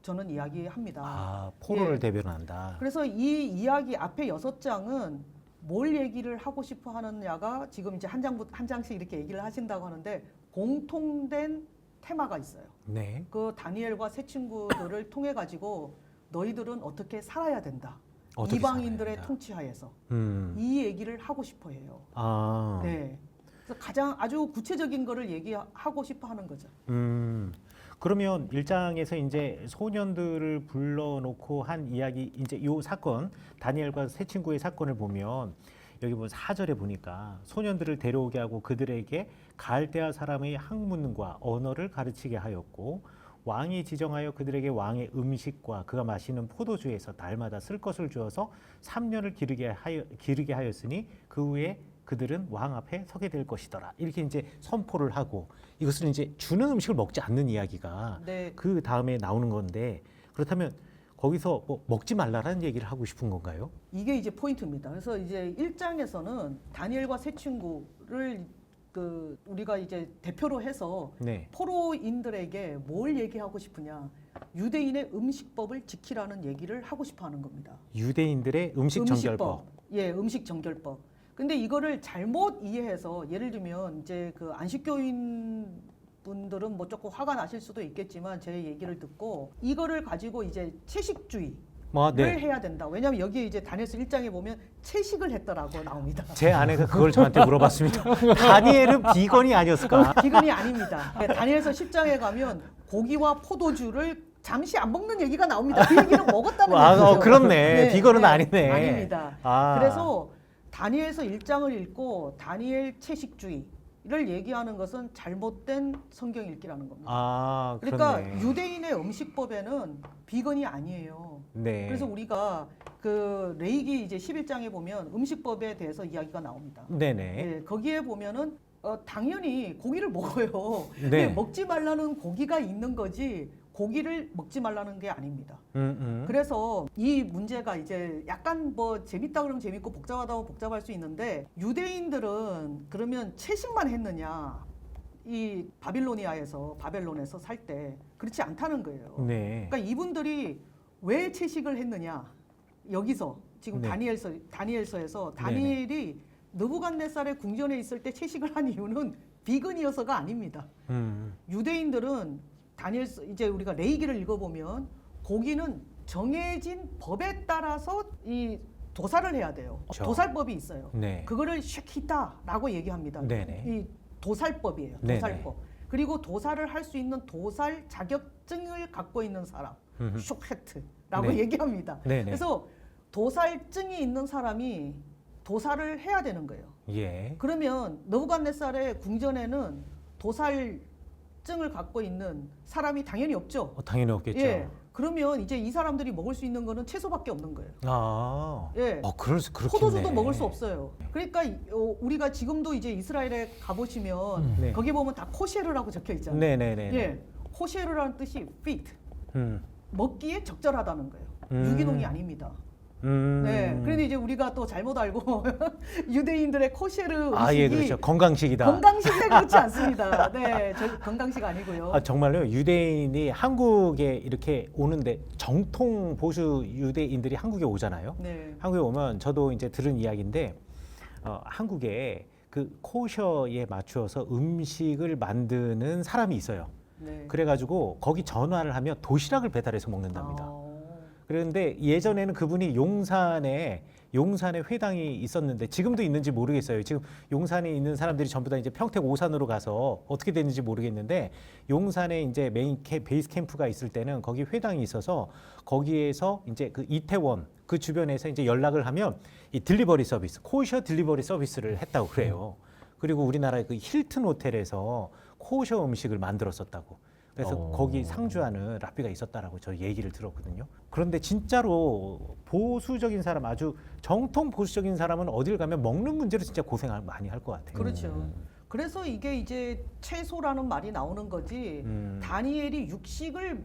저는 이야기합니다. 아, 포로를 예. 대변한다. 그래서 이 이야기 앞에 6장은 뭘 얘기를 하고 싶어 하느냐가 지금 이제 한 장씩 이렇게 얘기를 하신다고 하는데 공통된 테마가 있어요. 네. 그 다니엘과 세 친구들을 통해 가지고 너희들은 어떻게 살아야 된다. 어떻게 이방인들의 살아야 된다. 통치하에서 이 이 얘기를 하고 싶어 해요. 아. 네. 그래서 가장 아주 구체적인 거를 얘기하고 싶어 하는 거죠. 그러면 1장에서 이제 소년들을 불러놓고 한 이야기 이제 요 사건 다니엘과 세 친구의 사건을 보면 여기 뭐 4절에 보니까 소년들을 데려오게 하고 그들에게 갈대아 사람의 학문과 언어를 가르치게 하였고 왕이 지정하여 그들에게 왕의 음식과 그가 마시는 포도주에서 날마다 쓸 것을 주어서 3년을 기르게 하였으니 그 후에 그들은 왕 앞에 서게 될 것이더라. 이렇게 이제 선포를 하고 이것은 이제 주는 음식을 먹지 않는 이야기가 네. 그 다음에 나오는 건데 그렇다면 거기서 뭐 먹지 말라라는 얘기를 하고 싶은 건가요? 이게 이제 포인트입니다. 그래서 이제 1장에서는 다니엘과 세 친구를 그 우리가 이제 대표로 해서 네. 포로인들에게 뭘 얘기하고 싶으냐? 유대인의 음식법을 지키라는 얘기를 하고 싶어 하는 겁니다. 유대인들의 음식 정결법. 예, 음식 정결법. 근데 이거를 잘못 이해해서 예를 들면 이제 그 안식교인 분들은 뭐 조금 화가 나실 수도 있겠지만 제 얘기를 듣고 이거를 가지고 이제 채식주의를 네. 해야 된다. 왜냐하면 여기 이제 다니엘서 1장에 보면 채식을 했더라고 나옵니다. 제 아내가 그걸 저한테 물어봤습니다. 다니엘은 비건이 아니었을까? 비건이 아닙니다. 네, 다니엘서 10장에 가면 고기와 포도주를 잠시 안 먹는 얘기가 나옵니다. 그 얘기는 먹었다는 얘기죠. 그렇네. 비건은 아니네. 아닙니다. 아. 그래서 다니엘서 1장을 읽고 다니엘 채식주의를 얘기하는 것은 잘못된 성경 읽기라는 겁니다. 아, 그러니까 그렇네. 유대인의 음식법에는 비건이 아니에요. 네. 그래서 우리가 그 레위기 이제 11장에 보면 음식법에 대해서 이야기가 나옵니다. 네네. 네, 거기에 보면은 당연히 고기를 먹어요. 네. 근데 먹지 말라는 고기가 있는 거지 고기를 먹지 말라는 게 아닙니다. 그래서 이 문제가 이제 약간 뭐 재밌다 그러면 재밌고 복잡하다고 복잡할 수 있는데 유대인들은 그러면 채식만 했느냐? 이 바벨론에서 살 때 그렇지 않다는 거예요. 네. 그러니까 이분들이 왜 채식을 했느냐? 여기서 지금 네. 다니엘서에서 다니엘이 느부갓네살의 궁전에 있을 때 채식을 한 이유는 비건이어서가 아닙니다. 유대인들은 다니엘서 이제 우리가 레위기를 읽어보면 고기는 정해진 법에 따라서 이 도살을 해야 돼요. 그렇죠. 도살법이 있어요. 네. 그거를 쉐키다라고 얘기합니다. 네네. 이 도살법이에요. 네네. 도살법. 그리고 도살을 할 수 있는 도살 자격증을 갖고 있는 사람, 음흠. 쇼헤트라고 네. 얘기합니다. 네네. 그래서 도살증이 있는 사람이 도살을 해야 되는 거예요. 예. 그러면 느부갓네살의 궁전에는 도살증을 갖고 있는 사람이 당연히 없죠. 당연히 없겠죠. 예. 그러면 이제 이 사람들이 먹을 수 있는 거는 채소밖에 없는 거예요. 아. 예. 그렇겠네. 포도주도 먹을 수 없어요. 그러니까 우리가 지금도 이제 이스라엘에 가보시면 네. 거기 보면 다 코셰르라고 적혀 있잖아요. 네네네. 예. 코셰르라는 뜻이 fit, 음. 먹기에 적절하다는 거예요. 음. 유기농이 아닙니다. 네. 그런데 이제 우리가 또 잘못 알고 유대인들의 코셰르 음식이 아, 예, 그렇죠. 건강식이다. 건강식에 그렇지 않습니다. 네, 건강식 아니고요. 아, 정말요? 유대인이 한국에 이렇게 오는데 정통 보수 유대인들이 한국에 오잖아요. 네. 한국에 오면 저도 이제 들은 이야기인데 한국에 그 코셔에 맞추어서 음식을 만드는 사람이 있어요. 네. 그래가지고 거기 전화를 하면 도시락을 배달해서 먹는답니다. 아, 그런데 예전에는 그분이 용산에 회당이 있었는데 지금도 있는지 모르겠어요. 지금 용산에 있는 사람들이 전부 다 이제 평택 오산으로 가서 어떻게 됐는지 모르겠는데 용산에 이제 베이스 캠프가 있을 때는 거기 회당이 있어서 거기에서 이제 그 이태원 그 주변에서 이제 연락을 하면 이 딜리버리 서비스, 코셔 딜리버리 서비스를 했다고 그래요. 그리고 우리나라의 그 힐튼 호텔에서 코셔 음식을 만들었었다고. 그래서 거기 상주하는 랍비가 있었다라고 저 얘기를 들었거든요. 그런데 진짜로 보수적인 사람, 아주 정통 보수적인 사람은 어딜 가면 먹는 문제로 진짜 고생을 많이 할 것 같아요. 그렇죠. 그래서 이게 이제 채소라는 말이 나오는 거지. 다니엘이 육식을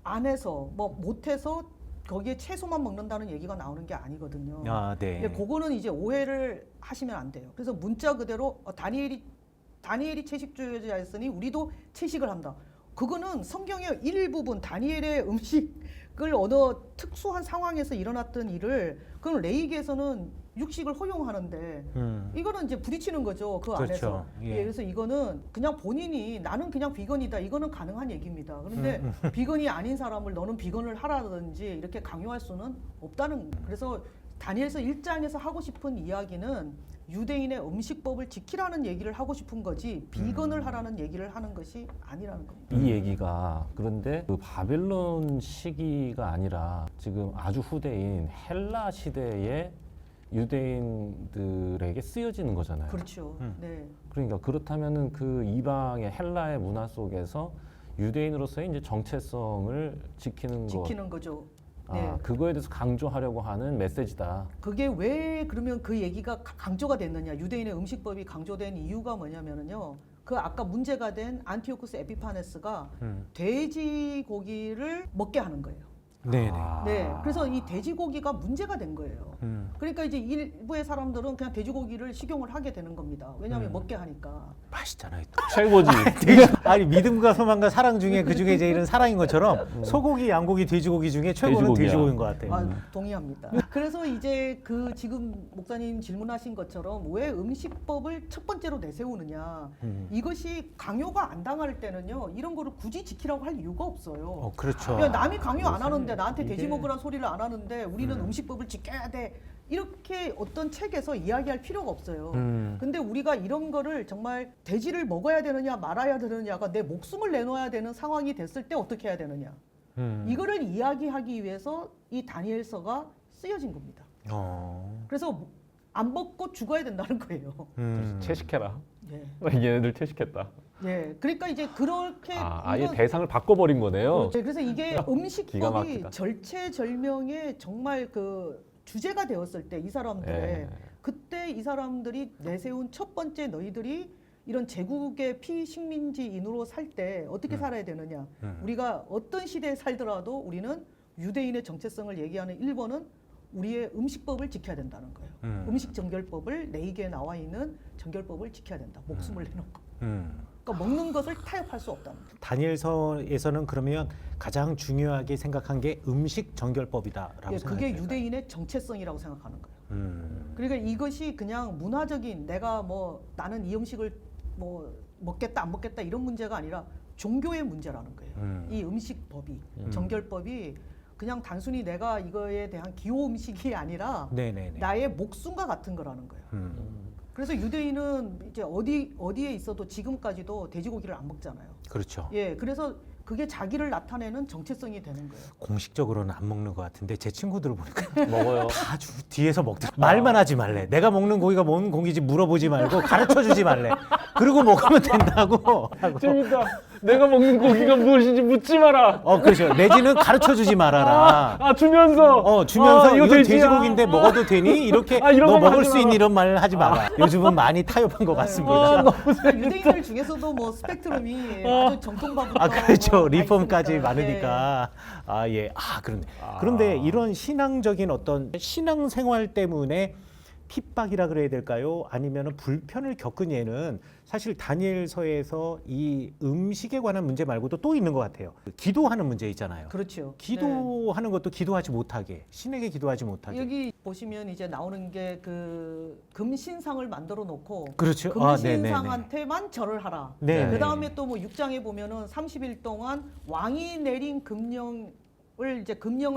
안 해서 뭐 못해서 거기에 채소만 먹는다는 얘기가 나오는 게 아니거든요. 아, 네. 근데 그거는 이제 오해를 하시면 안 돼요. 그래서 문자 그대로 다니엘이 채식주의자였으니 우리도 채식을 한다. 그거는 성경의 일부분 다니엘의 음식을 어느 특수한 상황에서 일어났던 일을 그건 레이기에서는 육식을 허용하는데 이거는 이제 부딪히는 거죠. 그 그렇죠. 안에서. 예. 예, 그래서 이거는 그냥 본인이 나는 그냥 비건이다. 이거는 가능한 얘기입니다. 그런데 비건이 아닌 사람을 너는 비건을 하라든지 이렇게 강요할 수는 없다는. 그래서 다니엘서 1장에서 하고 싶은 이야기는 유대인의 음식법을 지키라는 얘기를 하고 싶은 거지 비건을 하라는 얘기를 하는 것이 아니라는 겁니다. 이 얘기가 그런데 그 바벨론 시기가 아니라 지금 아주 후대인 헬라 시대의 유대인들에게 쓰여지는 거잖아요. 그렇죠. 네. 그러니까 그렇다면은 그 이방의 헬라의 문화 속에서 유대인으로서의 이제 정체성을 지키는 것, 지키는 거죠. 아, 네. 그거에 대해서 강조하려고 하는 메시지다. 그게 왜 그러면 그 얘기가 강조가 됐느냐? 유대인의 음식법이 강조된 이유가 뭐냐면은요. 그 아까 문제가 된 안티오쿠스 에피파네스가 돼지고기를 먹게 하는 거예요. 네네. 네, 그래서 이 돼지고기가 문제가 된 거예요. 그러니까 이제 일부의 사람들은 그냥 돼지고기를 식용을 하게 되는 겁니다. 왜냐하면 먹게 하니까. 맛있잖아요. 또. 최고지. 아니 믿음과 소망과 사랑 중에 그 중에 제일은 사랑인 것처럼 소고기, 양고기, 돼지고기 중에 최고는 돼지고기야. 돼지고기인 것 같아요. 동의합니다. 그래서 이제 그 지금 목사님 질문하신 것처럼 왜 음식법을 첫 번째로 내세우느냐. 이것이 강요가 안 당할 때는요. 이런 거를 굳이 지키라고 할 이유가 없어요. 그렇죠. 야, 남이 강요 안 하는데 나한테 이게- 돼지 먹으란 소리를 안 하는데 우리는 음식법을 지켜야 돼. 이렇게 어떤 책에서 이야기할 필요가 없어요. 근데 우리가 이런 거를 정말 돼지를 먹어야 되느냐 말아야 되느냐가 내 목숨을 내놓아야 되는 상황이 됐을 때 어떻게 해야 되느냐. 이거를 이야기하기 위해서 이 다니엘서가 쓰여진 겁니다. 그래서 안 먹고 죽어야 된다는 거예요. 채식해라. 예. 얘네들 채식했다. 예. 그러니까 이제 그렇게 아예 이런- 대상을 바꿔버린 거네요. 네, 그래서 이게 기가 음식법이 막히다. 절체절명의 정말 그 주제가 되었을 때 이 사람들의 예. 그때 이 사람들이 내세운 첫 번째 너희들이 이런 제국의 피식민지인으로 살 때 어떻게 살아야 되느냐. 우리가 어떤 시대에 살더라도 우리는 유대인의 정체성을 얘기하는 1번은 우리의 음식법을 지켜야 된다는 거예요. 음식 정결법을 레이기에 나와 있는 정결법을 지켜야 된다. 목숨을 내놓고. 그러니까 먹는 것을 타협할 수 없다는 거예요. 다니엘서에서는 그러면 가장 중요하게 생각한 게 음식 정결법이다라고 예, 생각해요. 그게 유대인의 정체성이라고 생각하는 거예요. 그러니까 이것이 그냥 문화적인 내가 뭐 나는 이 음식을 뭐 먹겠다 안 먹겠다 이런 문제가 아니라 종교의 문제라는 거예요. 이 음식법이 정결법이 그냥 단순히 내가 이거에 대한 기호 음식이 아니라 네네네. 나의 목숨과 같은 거라는 거예요. 그래서 유대인은 이제 어디에 있어도 지금까지도 돼지고기를 안 먹잖아요. 그렇죠. 예, 그래서 그게 자기를 나타내는 정체성이 되는 거예요. 공식적으로는 안 먹는 것 같은데 제 친구들을 보니까 먹어요. 다 뒤에서 먹더라. 말만 하지 말래. 내가 먹는 고기가 뭔 고기인지 물어보지 말고 가르쳐주지 말래. 그러고 먹으면 된다고. 재밌다. 내가 먹는 고기가 무엇인지 묻지 마라. 그렇죠. 내지는 가르쳐주지 말아라. 주면서. 주면서 이거 이건 돼지야. 돼지고기인데 먹어도 되니? 이렇게 이런 너 말 먹을 하지 수 있는 마라. 이런 말 하지 마라. 요즘은 많이 타협한 것 같습니다. 그러니까 유대인들 중에서도 뭐 스펙트럼이 아주 정통파부터 그렇죠. 뭐 다 리폼까지 있으니까. 많으니까. 예. 그런데. 그런데 이런 신앙적인 어떤 신앙생활 때문에 핍박이라 그래야 될까요? 아니면 불편을 겪은 예는 사실 다니엘서에서 이 음식에 관한 문제 말고도 또 있는 것 같아요. 기도하는 문제 있잖아요. 그렇죠. 네. 기도하는 것도 기도하지 못하게, 신에게 기도하지 못하게. 여기 보시면 이제 나오는 게 그 금신상을 만들어 놓고 그렇죠. 금신상한테만 절을 하라. 네. 그 다음에 또 뭐 6장에 보면은 30일 동안 왕이 내린 금령을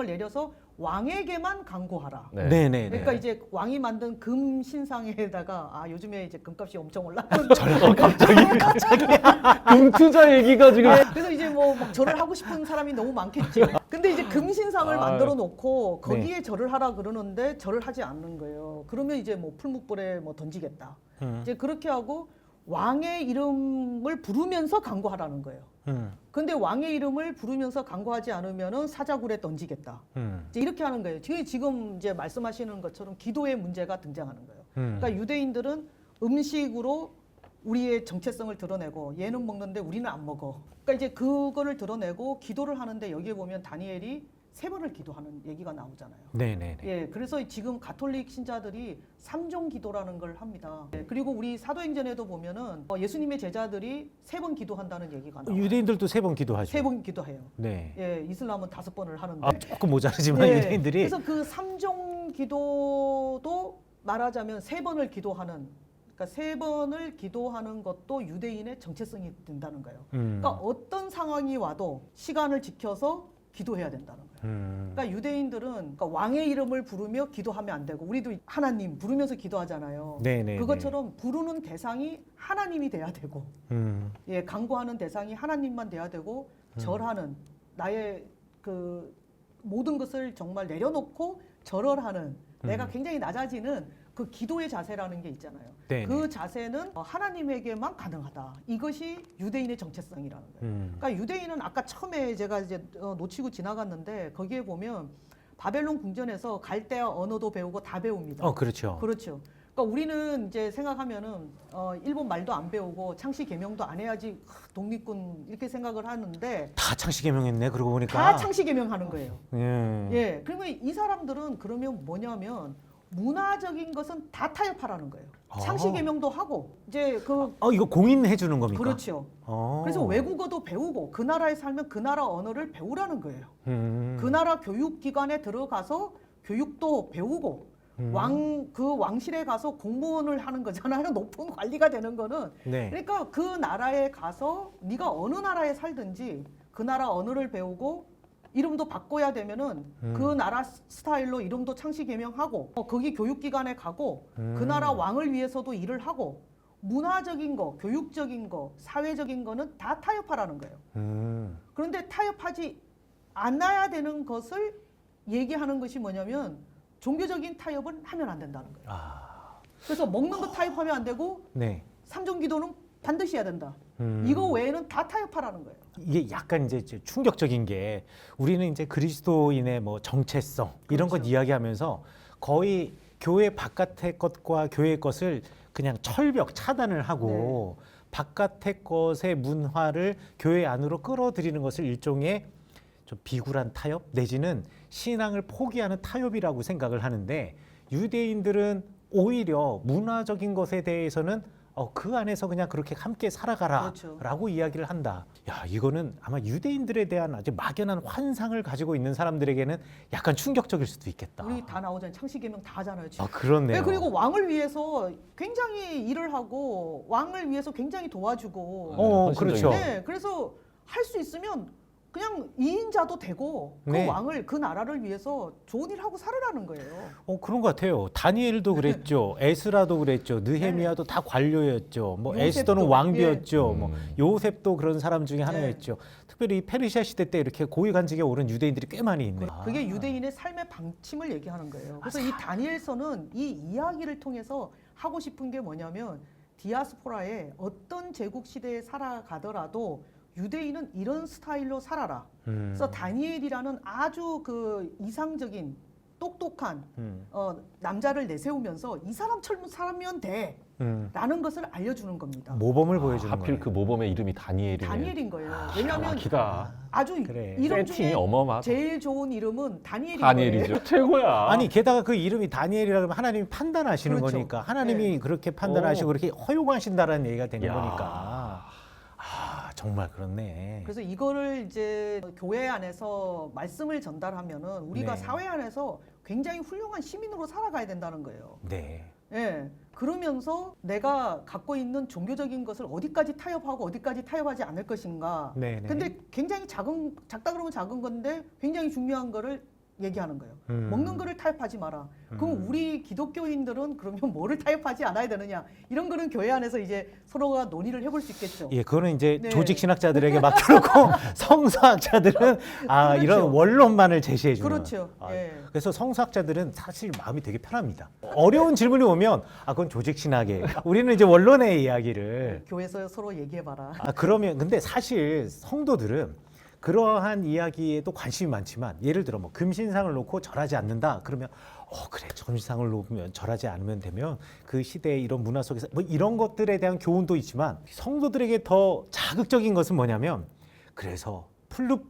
내려서 왕에게만 강구하라. 네네. 그러니까 이제 왕이 만든 금 신상에다가 요즘에 이제 금값이 엄청 올랐는데 금 투자 얘기가 지금. 그래서 이제 뭐 막 절을 하고 싶은 사람이 너무 많겠죠. 근데 이제 금 신상을 만들어 놓고 거기에 절을 하라 그러는데 절을 하지 않는 거예요. 그러면 이제 뭐 풀묵불에 뭐 던지겠다. 이제 그렇게 하고 왕의 이름을 부르면서 강구하라는 거예요. 근데 왕의 이름을 부르면서 강구하지 않으면은 사자굴에 던지겠다. 이제 이렇게 하는 거예요. 지금 이제 말씀하시는 것처럼 기도의 문제가 등장하는 거예요. 그러니까 유대인들은 음식으로 우리의 정체성을 드러내고 얘는 먹는데 우리는 안 먹어. 그러니까 이제 그거를 드러내고 기도를 하는데 여기에 보면 다니엘이 3번을 기도하는 얘기가 나오잖아요. 네네. 예, 그래서 지금 가톨릭 신자들이 3종 기도라는 걸 합니다. 예, 그리고 우리 사도행전에도 보면은 예수님의 제자들이 3번 기도한다는 얘기가 나와요. 유대인들도 3번 기도하죠. 3번 기도해요. 네. 예, 이슬람은 5번을 하는데. 조금 모자르지만 예, 유대인들이. 그래서 그 3종 기도도 말하자면 3번을 기도하는. 그러니까 3번을 기도하는 것도 유대인의 정체성이 된다는 거예요. 그러니까 어떤 상황이 와도 시간을 지켜서 기도해야 된다는 거예요. 그러니까 유대인들은 그러니까 왕의 이름을 부르며 기도하면 안 되고 우리도 하나님 부르면서 기도하잖아요. 네네. 그것처럼 부르는 대상이 하나님이 돼야 되고 예, 강구하는 대상이 하나님만 돼야 되고 절하는 나의 그 모든 것을 정말 내려놓고 절을 하는 내가 굉장히 낮아지는 그 기도의 자세라는 게 있잖아요. 네네. 그 자세는 하나님에게만 가능하다. 이것이 유대인의 정체성이라는 거예요. 그러니까 유대인은 아까 처음에 제가 이제 놓치고 지나갔는데 거기에 보면 바벨론 궁전에서 갈대아 언어도 배우고 다 배웁니다. 그렇죠. 그렇죠. 그러니까 우리는 이제 생각하면은 일본 말도 안 배우고 창씨 개명도 안 해야지 독립군 이렇게 생각을 하는데 다 창씨 개명했네. 그러고 보니까. 다 창씨 개명하는 거예요. 예. 예. 그러면 이 사람들은 그러면 뭐냐면 문화적인 것은 다 타협하라는 거예요. 창씨 개명도 하고 이제 이거 공인해 주는 겁니까? 그렇죠. 그래서 외국어도 배우고 그 나라에 살면 그 나라 언어를 배우라는 거예요. 그 나라 교육기관에 들어가서 교육도 배우고 그 왕실에 가서 공무원을 하는 거잖아요. 높은 관리가 되는 거는. 네. 그러니까 그 나라에 가서 네가 어느 나라에 살든지 그 나라 언어를 배우고 이름도 바꿔야 되면은 그 나라 스타일로 이름도 창씨 개명하고 거기 교육기관에 가고 그 나라 왕을 위해서도 일을 하고 문화적인 거, 교육적인 거, 사회적인 거는 다 타협하라는 거예요. 그런데 타협하지 않아야 되는 것을 얘기하는 것이 뭐냐면 종교적인 타협은 하면 안 된다는 거예요. 그래서 먹는 거 타협하면 안 되고 네. 3종 기도는 반드시 해야 된다. 이거 외에는 다 타협하라는 거예요. 이게 약간 이제 충격적인 게 우리는 이제 그리스도인의 뭐 정체성 이런 것 그렇죠. 이야기하면서 거의 교회 바깥의 것과 교회의 것을 그냥 철벽 차단을 하고 바깥의 것의 문화를 교회 안으로 끌어들이는 것을 일종의 좀 비굴한 타협 내지는 신앙을 포기하는 타협이라고 생각을 하는데 유대인들은 오히려 문화적인 것에 대해서는 그 안에서 그냥 그렇게 함께 살아가라 그렇죠. 라고 이야기를 한다. 야, 이거는 아마 유대인들에 대한 아주 막연한 환상을 가지고 있는 사람들에게는 약간 충격적일 수도 있겠다. 우리 다 나오잖아요. 창씨 개명 다 하잖아요. 지금. 그렇네요. 네, 그리고 왕을 위해서 굉장히 일을 하고 왕을 위해서 굉장히 도와주고. 그렇죠. 네, 그래서 할 수 있으면 그냥 이인자도 되고 그 네. 왕을 그 나라를 위해서 좋은 일 하고 살으라는 거예요. 그런 것 같아요. 다니엘도 그랬죠. 에스라도 그랬죠. 느헤미야도 다 관료였죠. 뭐 요셉도, 에스더는 왕비였죠. 예. 뭐 요셉도 그런 사람 중에 네. 하나였죠. 특별히 페르시아 시대 때 이렇게 고위관직에 오른 유대인들이 꽤 많이 있네. 그게 유대인의 삶의 방침을 얘기하는 거예요. 그래서 이 다니엘서는 이 이야기를 통해서 하고 싶은 게 뭐냐면 디아스포라의 어떤 제국 시대에 살아가더라도 유대인은 이런 스타일로 살아라. 그래서 다니엘이라는 아주 그 이상적인 똑똑한 남자를 내세우면서 이 사람처럼 살면 돼. 라는 것을 알려주는 겁니다. 모범을 보여주는 하필 거예요. 그 모범의 이름이 다니엘이네. 다니엘인 거예요. 왜냐하면 기다. 아주 그래. 이름 세팅이 중에 어마어마하다. 제일 좋은 이름은 다니엘인 거예요. 다니엘이죠. 최고야. 아니 게다가 그 이름이 다니엘이라 그러면 하나님이 판단하시는 그렇죠. 거니까 하나님이 그렇게 판단하시고 그렇게 허용하신다라는 얘기가 되는 야. 거니까 정말 그렇네. 그래서 이거를 이제 교회 안에서 말씀을 전달하면은 우리가 네. 사회 안에서 굉장히 훌륭한 시민으로 살아가야 된다는 거예요. 네. 예. 그러면서 내가 갖고 있는 종교적인 것을 어디까지 타협하고 어디까지 타협하지 않을 것인가. 네. 근데 굉장히 작다 그러면 작은 건데 굉장히 중요한 거를 얘기하는 거예요. 먹는 거를 타협하지 마라. 그럼 우리 기독교인들은 그러면 뭐를 타협하지 않아야 되느냐? 이런 거는 교회 안에서 이제 서로가 논의를 해볼 수 있겠죠. 예, 그거는 이제 네. 조직 신학자들에게 맡겨놓고 성서학자들은 그렇죠. 이런 원론만을 제시해 주는. 그렇죠. 예. 그래서 성서학자들은 사실 마음이 되게 편합니다. 어려운 질문이 오면 그건 조직 신학에 우리는 이제 원론의 이야기를 교회에서 서로 얘기해봐라. 그러면 근데 사실 성도들은 그러한 이야기에도 관심이 많지만 예를 들어 뭐 금신상을 놓고 절하지 않는다 그러면 그래 금신상을 놓으면 절하지 않으면 되면 그 시대의 이런 문화 속에서 뭐 이런 것들에 대한 교훈도 있지만 성도들에게 더 자극적인 것은 뭐냐면 그래서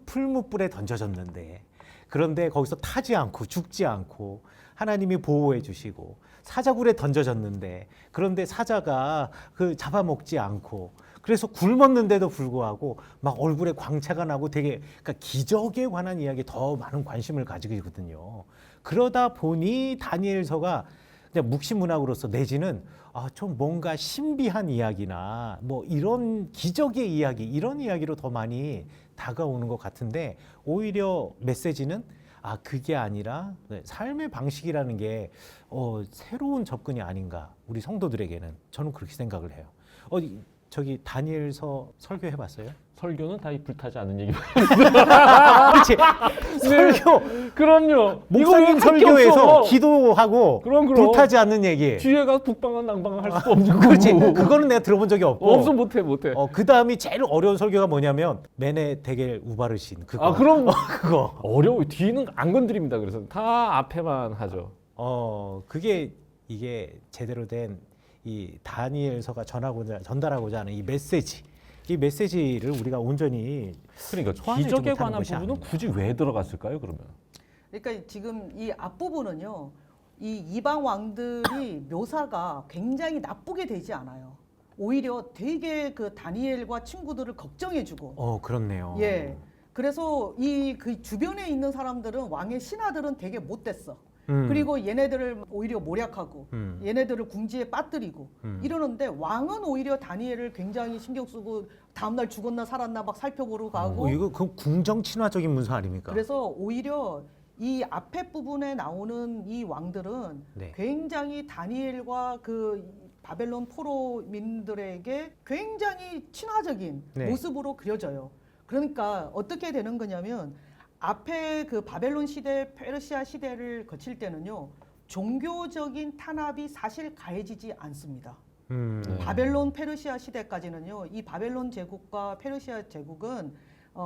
풀무불에 던져졌는데 그런데 거기서 타지 않고 죽지 않고 하나님이 보호해 주시고 사자굴에 던져졌는데 그런데 사자가 그 잡아먹지 않고 그래서 굶었는데도 불구하고 막 얼굴에 광채가 나고 되게 그러니까 기적에 관한 이야기에 더 많은 관심을 가지고 있거든요. 그러다 보니 다니엘서가 그냥 묵시문학으로서 내지는 좀 뭔가 신비한 이야기나 뭐 이런 기적의 이야기 이런 이야기로 더 많이 다가오는 것 같은데 오히려 메시지는 그게 아니라 삶의 방식이라는 게 새로운 접근이 아닌가 우리 성도들에게는 저는 그렇게 생각을 해요. 저기 다니엘서 설교해봤어요? 설교는 다 불타지 않는 얘기. 그렇지. 설교. 그럼요. 목사님 설교에서 기도하고 그럼. 불타지 않는 얘기. 뒤에 가서 북방은 낭방은 할 수도 없는 거고. 그렇지. 그거는 내가 들어본 적이 없고. 없어 못해. 그 다음이 제일 어려운 설교가 뭐냐면 메네 데겔 우바르신 그거. 그럼 그거. 어려워. 뒤는 안 건드립니다. 그래서 다 앞에만 하죠. 그게 이게 제대로 된 이 다니엘서가 전달하고자 하는 이 메시지를 우리가 온전히 그러니까 소화하지 기적에 못하는 관한 것이 부분은 아닌가. 굳이 왜 들어갔을까요? 그러면 그러니까 지금 이 앞부분은요. 이 이방 왕들이 묘사가 굉장히 나쁘게 되지 않아요. 오히려 되게 그 다니엘과 친구들을 걱정해주고. 그렇네요. 예. 그래서 그 주변에 있는 사람들은 왕의 신하들은 되게 못됐어. 그리고 얘네들을 오히려 모략하고 얘네들을 궁지에 빠뜨리고 이러는데 왕은 오히려 다니엘을 굉장히 신경 쓰고 다음날 죽었나 살았나 막 살펴보러 가고 이거 그 궁정 친화적인 문서 아닙니까? 그래서 오히려 이 앞에 부분에 나오는 이 왕들은 네. 굉장히 다니엘과 그 바벨론 포로민들에게 굉장히 친화적인 네. 모습으로 그려져요. 그러니까 어떻게 되는 거냐면 앞에 그 바벨론 시대, 페르시아 시대를 거칠 때는요, 종교적인 탄압이 사실 가해지지 않습니다. 네. 바벨론, 페르시아 시대까지는요, 이 바벨론 제국과 페르시아 제국은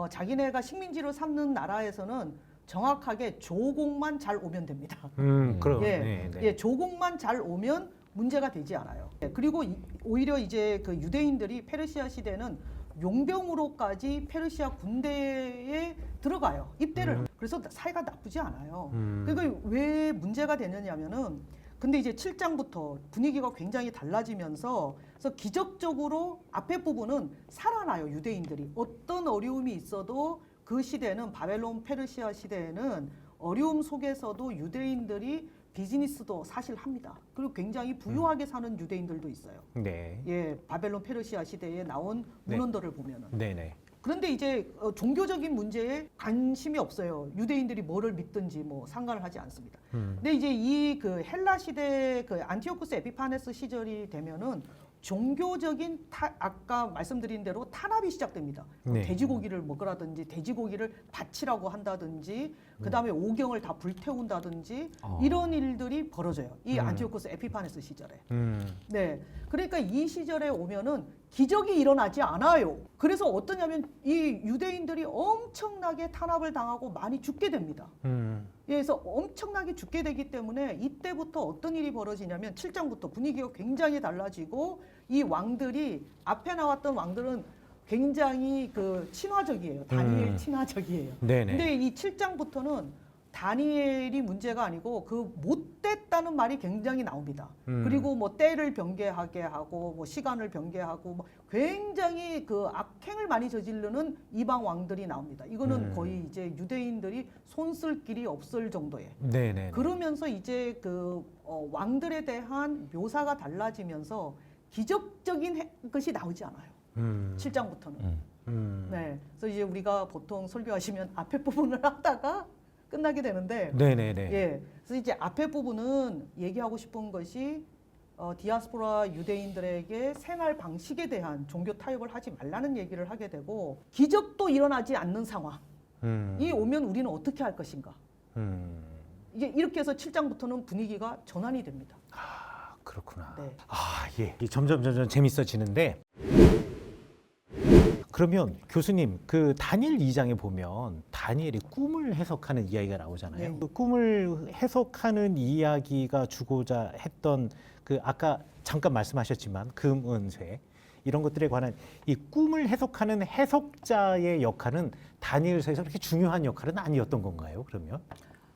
자기네가 식민지로 삼는 나라에서는 정확하게 조공만 잘 오면 됩니다. 그럼. 예, 예, 조공만 잘 오면 문제가 되지 않아요. 그리고 오히려 이제 그 유대인들이 페르시아 시대는 용병으로까지 페르시아 군대에 들어가요. 입대를. 그래서 사이가 나쁘지 않아요. 그러니까 왜 문제가 되느냐면은 근데 이제 7장부터 분위기가 굉장히 달라지면서 그래서 기적적으로 앞에 부분은 살아나요. 유대인들이. 어떤 어려움이 있어도 그 시대는 바벨론 페르시아 시대에는 어려움 속에서도 유대인들이 비즈니스도 사실 합니다. 그리고 굉장히 부유하게 사는 유대인들도 있어요. 네. 예, 바벨론 페르시아 시대에 나온 문헌들을 보면은. 네네. 그런데 이제 종교적인 문제에 관심이 없어요. 유대인들이 뭐를 믿든지 뭐 상관을 하지 않습니다. 근데 이제 이 그 헬라 시대 그 안티오쿠스 에피파네스 시절이 되면은 종교적인 아까 말씀드린 대로 탄압이 시작됩니다. 네. 돼지고기를 먹으라든지 돼지고기를 바치라고 한다든지 그다음에 오경을 다 불태운다든지 이런 일들이 벌어져요. 이 안티오쿠스 에피파네스 시절에. 네. 그러니까 이 시절에 오면은 기적이 일어나지 않아요. 그래서 어떠냐면 이 유대인들이 엄청나게 탄압을 당하고 많이 죽게 됩니다. 그래서 엄청나게 죽게 되기 때문에 이때부터 어떤 일이 벌어지냐면 7장부터 분위기가 굉장히 달라지고 이 왕들이 앞에 나왔던 왕들은 굉장히 그 친화적이에요. 다니엘 친화적이에요. 네네. 근데 이 7장부터는 다니엘이 문제가 아니고 그 못됐다는 말이 굉장히 나옵니다. 그리고 뭐 때를 변개하게 하고 뭐 시간을 변개하고 뭐 굉장히 그 악행을 많이 저지르는 이방 왕들이 나옵니다. 이거는 거의 이제 유대인들이 손쓸 길이 없을 정도예요. 네네. 그러면서 이제 그 왕들에 대한 묘사가 달라지면서 기적적인 것이 나오지 않아요. 7장부터는. 네. 그래서 이제 우리가 보통 설교하시면 앞에 부분을 하다가 끝나게 되는데, 네네네. 예. 그래서 이제 앞에 부분은 얘기하고 싶은 것이 디아스포라 유대인들에게 생활 방식에 대한 종교 타협을 하지 말라는 얘기를 하게 되고 기적도 일어나지 않는 상황이 오면 우리는 어떻게 할 것인가. 이제 이렇게 해서 7장부터는 분위기가 전환이 됩니다. 아, 그렇구나. 네. 아, 예. 점점 재밌어지는데. 그러면 교수님, 그 다니엘 2장에 보면 다니엘이 꿈을 해석하는 이야기가 나오잖아요. 네. 그 꿈을 해석하는 이야기가 주고자 했던 그 아까 잠깐 말씀하셨지만 금은쇠 이런 것들에 관한 이 꿈을 해석하는 해석자의 역할은 다니엘서에서 그렇게 중요한 역할은 아니었던 건가요? 그러면?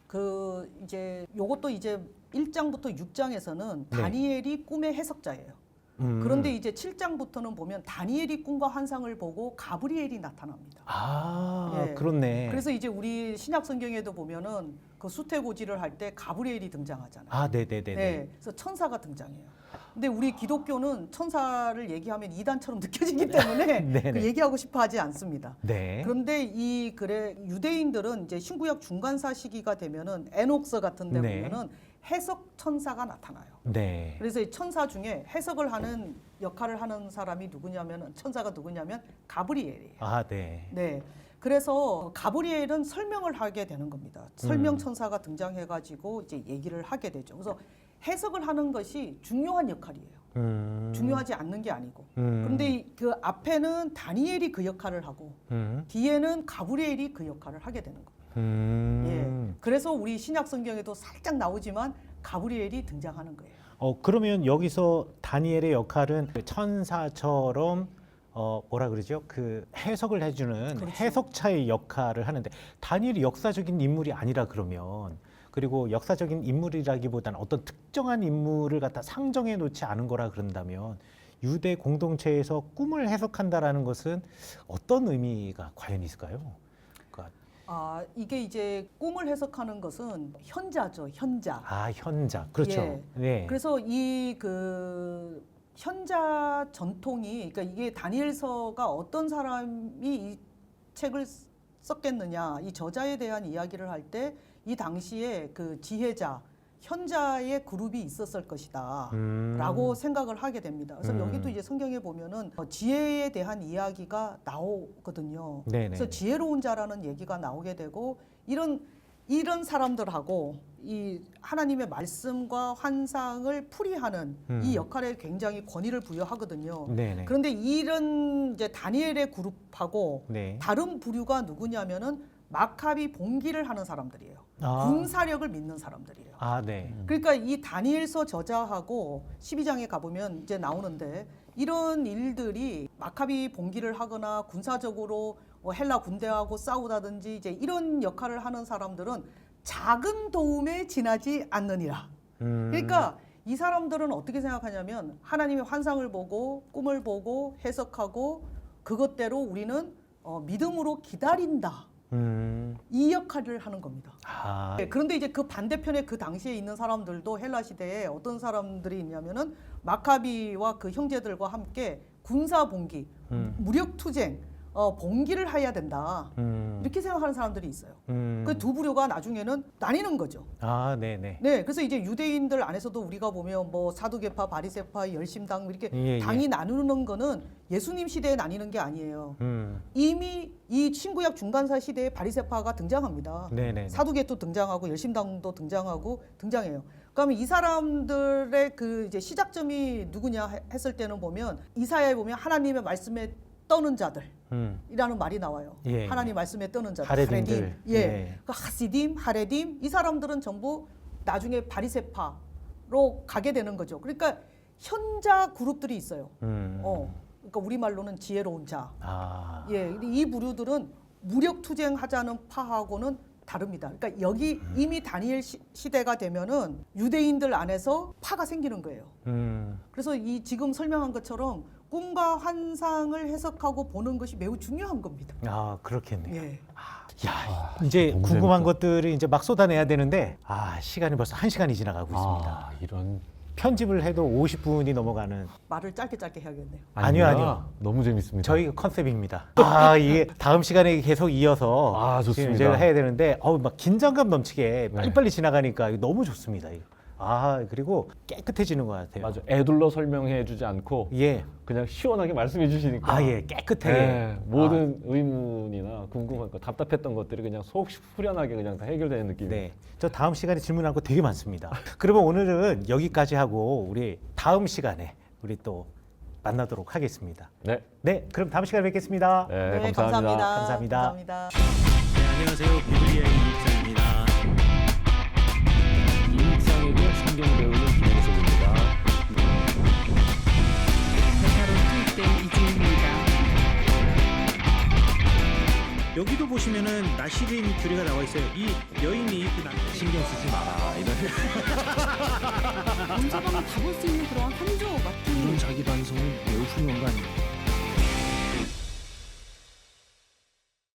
그 이제 요것도 이제 1장부터 6장에서는 네. 다니엘이 꿈의 해석자예요. 그런데 이제 7장부터는 보면 다니엘이 꿈과 환상을 보고 가브리엘이 나타납니다. 아, 예. 그렇네. 그래서 이제 우리 신약 성경에도 보면은 그 수태고지를 할 때 가브리엘이 등장하잖아요. 아, 네네네네. 네, 그래서 천사가 등장해요. 근데 우리 기독교는 천사를 얘기하면 이단처럼 느껴지기 때문에 네네. 그 얘기하고 싶어 하지 않습니다. 네. 그런데 이 글에 유대인들은 이제 신구약 중간사 시기가 되면은 에녹서 같은 데 네. 보면은 해석 천사가 나타나요. 네. 그래서 이 천사 중에 해석을 하는 역할을 하는 사람이 누구냐면 천사가 누구냐면 가브리엘이에요. 아, 네. 네. 그래서 가브리엘은 설명을 하게 되는 겁니다. 설명 천사가 등장해가지고 이제 얘기를 하게 되죠. 그래서 해석을 하는 것이 중요한 역할이에요. 중요하지 않는 게 아니고. 그런데 그 앞에는 다니엘이 그 역할을 하고 뒤에는 가브리엘이 그 역할을 하게 되는 거예요. 예. 그래서 우리 신약 성경에도 살짝 나오지만 가브리엘이 등장하는 거예요. 그러면 여기서 다니엘의 역할은 그 천사처럼 뭐라 그러죠? 그 해석을 해주는 그렇죠. 해석자의 역할을 하는데 다니엘이 역사적인 인물이 아니라 그러면 그리고 역사적인 인물이라기보다는 어떤 특정한 인물을 갖다 상정해 놓지 않은 거라 그런다면 유대 공동체에서 꿈을 해석한다라는 것은 어떤 의미가 과연 있을까요? 아, 이게 이제 꿈을 해석하는 것은 현자죠, 현자. 아, 현자. 그렇죠. 예. 네. 그래서 이 그 현자 전통이 그러니까 이게 다니엘서가 어떤 사람이 이 책을 썼겠느냐, 이 저자에 대한 이야기를 할 때 이 당시에 그 지혜자, 현자의 그룹이 있었을 것이다 라고 생각을 하게 됩니다. 그래서 여기도 이제 성경에 보면은 지혜에 대한 이야기가 나오거든요. 네네. 그래서 지혜로운 자라는 얘기가 나오게 되고 이런 사람들하고 이 하나님의 말씀과 환상을 풀이하는 이 역할에 굉장히 권위를 부여하거든요. 네네. 그런데 이런 이제 다니엘의 그룹하고 네. 다른 부류가 누구냐면은 마카비 봉기를 하는 사람들이에요. 아. 군사력을 믿는 사람들이에요. 아, 네. 그러니까 이 다니엘서 저자하고 12장에 가보면 이제 나오는데 이런 일들이 마카비 봉기를 하거나 군사적으로 헬라 군대하고 싸우다든지 이제 이런 역할을 하는 사람들은 작은 도움에 지나지 않느니라. 그러니까 이 사람들은 어떻게 생각하냐면 하나님의 환상을 보고 꿈을 보고 해석하고 그것대로 우리는 믿음으로 기다린다. 이 역할을 하는 겁니다. 아, 네, 그런데 이제 그 반대편에 그 당시에 있는 사람들도 헬라 시대에 어떤 사람들이 있냐면은 마카비와 그 형제들과 함께 군사 봉기, 무력 투쟁, 봉기를 해야 된다. 이렇게 생각하는 사람들이 있어요. 그 두 부류가 나중에는 나뉘는 거죠. 아, 네네. 네, 그래서 이제 유대인들 안에서도 우리가 보면 뭐 사두개파, 바리새파, 열심당 이렇게 예, 당이 나누는 거는 예수님 시대에 나뉘는 게 아니에요. 음. 이미 이 신구약 중간사 시대에 바리새파가 등장합니다. 네네. 사두개도 등장하고 열심당도 등장해요. 그러면 이 사람들의 그 이제 시작점이 누구냐 했을 때는 보면 이사야에 보면 하나님의 말씀에 떠는 자들이라는 말이 나와요. 예. 하나님 말씀에 떠는 자들. 하레딤들. 예. 예. 그 하시딤, 하레딤 이 사람들은 전부 나중에 바리새파로 가게 되는 거죠. 그러니까 현자 그룹들이 있어요. 그러니까 우리 말로는 지혜로운 자. 아. 예, 근데 이 부류들은 무력 투쟁하자는 파하고는 다릅니다. 그러니까 여기 이미 다니엘 시대가 되면은 유대인들 안에서 파가 생기는 거예요. 그래서 이 지금 설명한 것처럼 꿈과 환상을 해석하고 보는 것이 매우 중요한 겁니다. 아, 그렇겠네요. 예. 야, 이제 너무 궁금한 재밌다. 것들을 이제 막 쏟아내야 되는데 시간이 벌써 1시간이 지나가고 있습니다. 아, 이런 편집을 해도 50분이 넘어가는 말을 짧게 해야겠네요. 아니요, 아닙니다. 아니요. 너무 재밌습니다. 저희 컨셉입니다. 이게 다음 시간에 계속 이어서 지금 좋습니다. 제가 해야 되는데 막 긴장감 넘치게 네. 빨리빨리 지나가니까 이거 너무 좋습니다. 이거. 그리고 깨끗해지는 것 같아요. 맞아. 애둘러 설명해주지 않고 예. 그냥 시원하게 말씀해 주시니까. 예, 깨끗하게. 네, 모든 의문이나 궁금한 거, 답답했던 것들이 그냥 속 후련하게 그냥 다 해결되는 느낌. 네. 저 다음 시간에 질문할 거 되게 많습니다. 그러면 오늘은 여기까지 하고 우리 다음 시간에 우리 또 만나도록 하겠습니다. 네. 네, 그럼 다음 시간에 뵙겠습니다. 네, 감사합니다. 감사합니다. 감사합니다. 네, 안녕하세요. 비블리아의 이익상입니다. 이익상에게 성경 배우는 김영석입니다. 대타로 투입된 이주입니다. 여기도 보시면은 나시린 교리가 나와 있어요. 이 여인이 신경 쓰지 마라. 이런 언제나 다 볼 수 있는 그런 한조 같은 자기 반성은 매우 훌륭한 거 아닙니까?